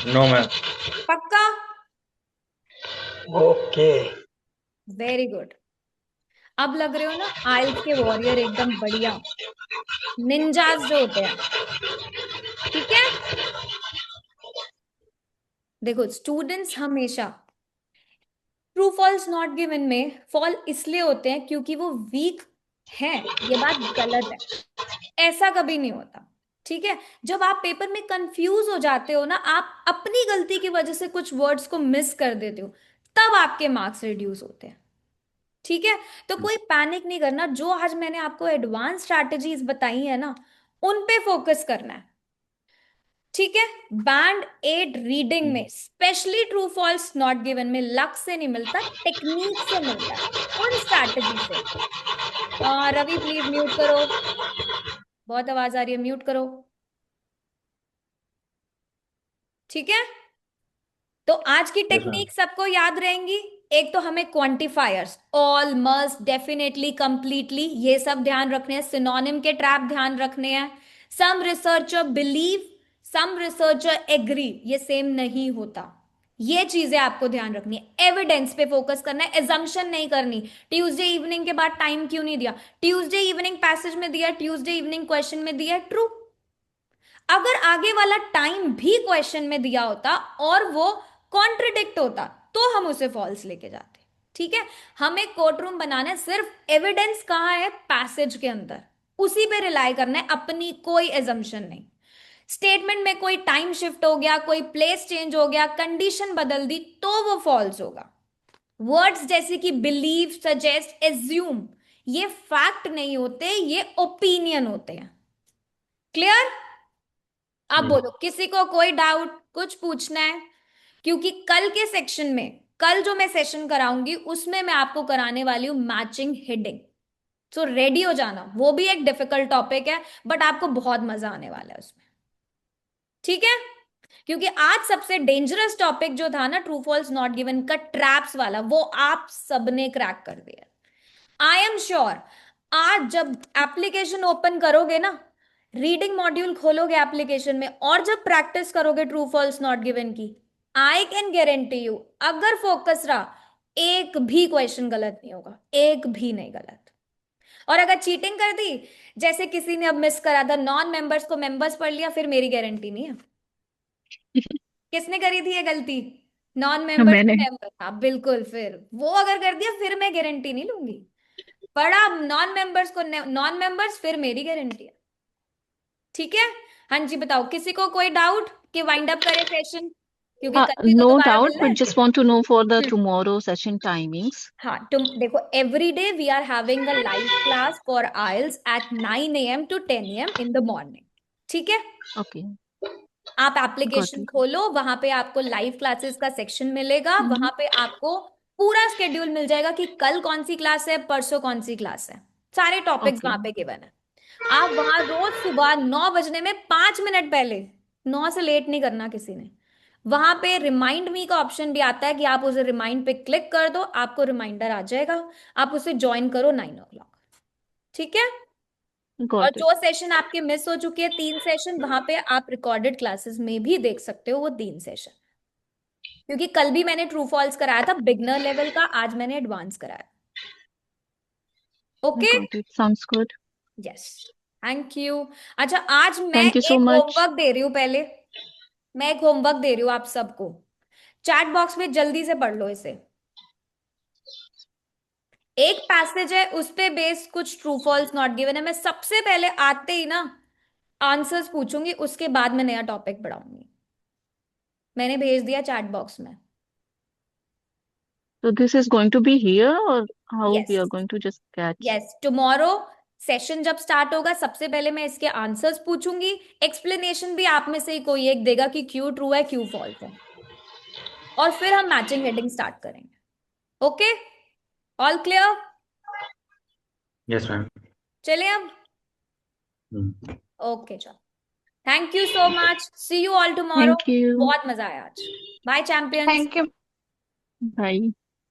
F: No ma'am.
A: पक्का?
B: ओके।
A: Very good. अब लग रहे हो ना आइल्स के वॉरियर, एकदम बढ़िया निंजास जो होते हैं। ठीक है, देखो स्टूडेंट्स हमेशा ट्रू फॉल्स नॉट गिवन में फॉल इसलिए होते हैं क्योंकि वो वीक हैं, ये बात गलत है, ऐसा कभी नहीं होता। ठीक है, जब आप पेपर में कंफ्यूज हो जाते हो ना, आप अपनी गलती की वजह से कुछ वर्ड्स को मिस कर देते हो, तब आपके मार्क्स रिड्यूस होते हैं। ठीक है, तो कोई पैनिक नहीं करना, जो आज मैंने आपको एडवांस स्ट्रैटेजीज बताई है ना, उन पे फोकस करना है। ठीक है, बैंड 8 रीडिंग में specially true false not given में लक से नहीं मिलता, टेक्निक से मिलता है, उन स्ट्रैटेजी से। रवि प्लीज म्यूट करो, बहुत आवाज आ रही है, म्यूट करो। ठीक है, तो आज की टेक्निक सबको याद रहेंगी। एक तो हमें quantifiers all, must, definitely, completely, ये सब ध्यान रखने हैं। सिनोनिम के ट्रैप ध्यान रखने हैं। सम रिसर्चर बिलीव, सम रिसर्चर एग्री, ये सेम नहीं होता। ये चीजें आपको ध्यान रखनी है। एविडेंस पे फोकस करना है, एजम्पशन नहीं करनी। ट्यूसडे इवनिंग के बाद टाइम क्यों नहीं दिया? ट्यूसडे इवनिंग पैसेज में दिया, ट्यूसडे इवनिंग क्वेश्चन में दिया, ट्रू। अगर आगे वाला टाइम भी क्वेश्चन में दिया होता और वो कॉन्ट्रडिक्ट होता, तो हम उसे फॉल्स लेके जाते। ठीक है, हमें कोर्ट रूम बनाना है, सिर्फ एविडेंस कहां है? पैसेज के अंदर, उसी पे रिलाई करना है, अपनी कोई एजम्पशन नहीं। स्टेटमेंट में कोई टाइम शिफ्ट हो गया, कोई प्लेस चेंज हो गया, कंडीशन बदल दी, तो वो फॉल्स होगा। वर्ड्स जैसे कि बिलीव, सजेस्ट, एज्यूम, ये फैक्ट नहीं होते, ये ओपिनियन होते हैं। क्लियर? अब बोलो, किसी को कोई डाउट, कुछ पूछना है? क्योंकि कल के सेक्शन में, कल जो मैं सेशन कराऊंगी उसमें मैं आपको कराने वाली हूं मैचिंग हेडिंग। सो रेडी हो जाना, वो भी एक डिफिकल्ट टॉपिक है, बट आपको बहुत मजा आने वाला है उसमें। ठीक है, क्योंकि आज सबसे डेंजरस टॉपिक जो था ना, ट्रू फॉल्स नॉट गिवन का ट्रैप्स वाला, वो आप सबने क्रैक कर दिया। आई एम श्योर आज जब एप्लीकेशन ओपन करोगे ना, रीडिंग मॉड्यूल खोलोगे एप्लीकेशन में, और जब प्रैक्टिस करोगे ट्रू फॉल्स नॉट गिवन की, आई कैन गारंटी यू, अगर फोकस रहा, एक भी क्वेश्चन गलत नहीं होगा, एक भी नहीं गलत। और अगर चीटिंग कर दी, जैसे किसी ने अब मिस करा था, नॉन मेंबर्स को मेंबर्स पढ़ लिया, फिर मेरी गारंटी नहीं है। किसने करी थी ये गलती? नॉन मेंबर्स
K: मैंने।
A: मेंबर, हाँ बिल्कुल, फिर वो अगर कर दिया, फिर मैं गारंटी नहीं लूंगी। पढ़ा नॉन मेंबर्स को, नॉन मेंबर्स, फिर मेरी गारंटी है। ठीक है, हाँ जी बताओ, किसी को कोई डाउट कि वाइंड अप करे सेशन, क्योंकि कल भी तो
K: No
A: दोबारा
K: doubt,
A: मिलना
K: but
A: है।
K: just want to know for the tomorrow session timings.
A: हाँ, तुम देखो, every day we are having a live class for IELTS at 9 AM to 10 AM in the morning. ठीक है,
K: Okay,
A: आप
K: got
A: एप्लीकेशन
K: it.
A: खोलो, वहां पे आपको लाइव क्लासेस का सेक्शन मिलेगा, वहां पे आपको पूरा स्केड्यूल मिल जाएगा कि कल कौन सी क्लास है, परसों कौन सी क्लास है, सारे टॉपिक्स
K: Okay,
A: वहां पे गिवन है। आप वहां रोज सुबह 9 बजने में 5 मिनट पहले, 9 से लेट नहीं करना किसी ने, वहां पे रिमाइंड मी का ऑप्शन भी आता है कि आप उसे रिमाइंड पे क्लिक कर दो, आपको रिमाइंडर आ जाएगा, आप उसे ज्वाइन करो 9 o'clock। ठीक है, और
K: got it.
A: जो सेशन आपके मिस हो चुके हैं, 3 सेशन, वहां पे आप रिकॉर्डेड क्लासेस में भी देख सकते हो वो 3 सेशन। क्योंकि कल भी मैंने ट्रू फॉल्स कराया था बिगनर लेवल का, आज मैंने एडवांस कराया। Okay,
K: Got it. Sounds good.
A: Yes, thank you. अच्छा, आज मैं
K: Thank you so
A: एक
K: much.
A: होमवर्क दे रही हूँ, पहले मैं एक होमवर्क दे रही हूँ आप सबको, चैट बॉक्स में जल्दी से पढ़ लो इसे। एक पैसेज है, उस पे बेस्ड कुछ ट्रू फॉल्स नॉट गिवन है। मैं सबसे पहले आते ही ना आंसर्स पूछूंगी, उसके बाद मैं नया टॉपिक पढ़ाऊंगी। मैंने भेज दिया चैट बॉक्स में।
K: So this is going to be here, or how we are
A: yes
K: going to just catch?
A: Yes, tomorrow session जब स्टार्ट होगा सबसे पहले मैं इसके आंसर्स पूछूंगी, एक्सप्लेनेशन भी आप में से ही कोई एक देगा कि क्यों ट्रू है क्यों फॉल्स है, और फिर हम मैचिंग हेडिंग स्टार्ट करेंगे। Okay, all clear?
F: Yes ma'am.
A: चले अब। ओके चलो, thank you so much, see you all tomorrow.
K: Thank you.
A: बहुत मजा आया आज। Bye champions.
I: Thank you.
K: Bye.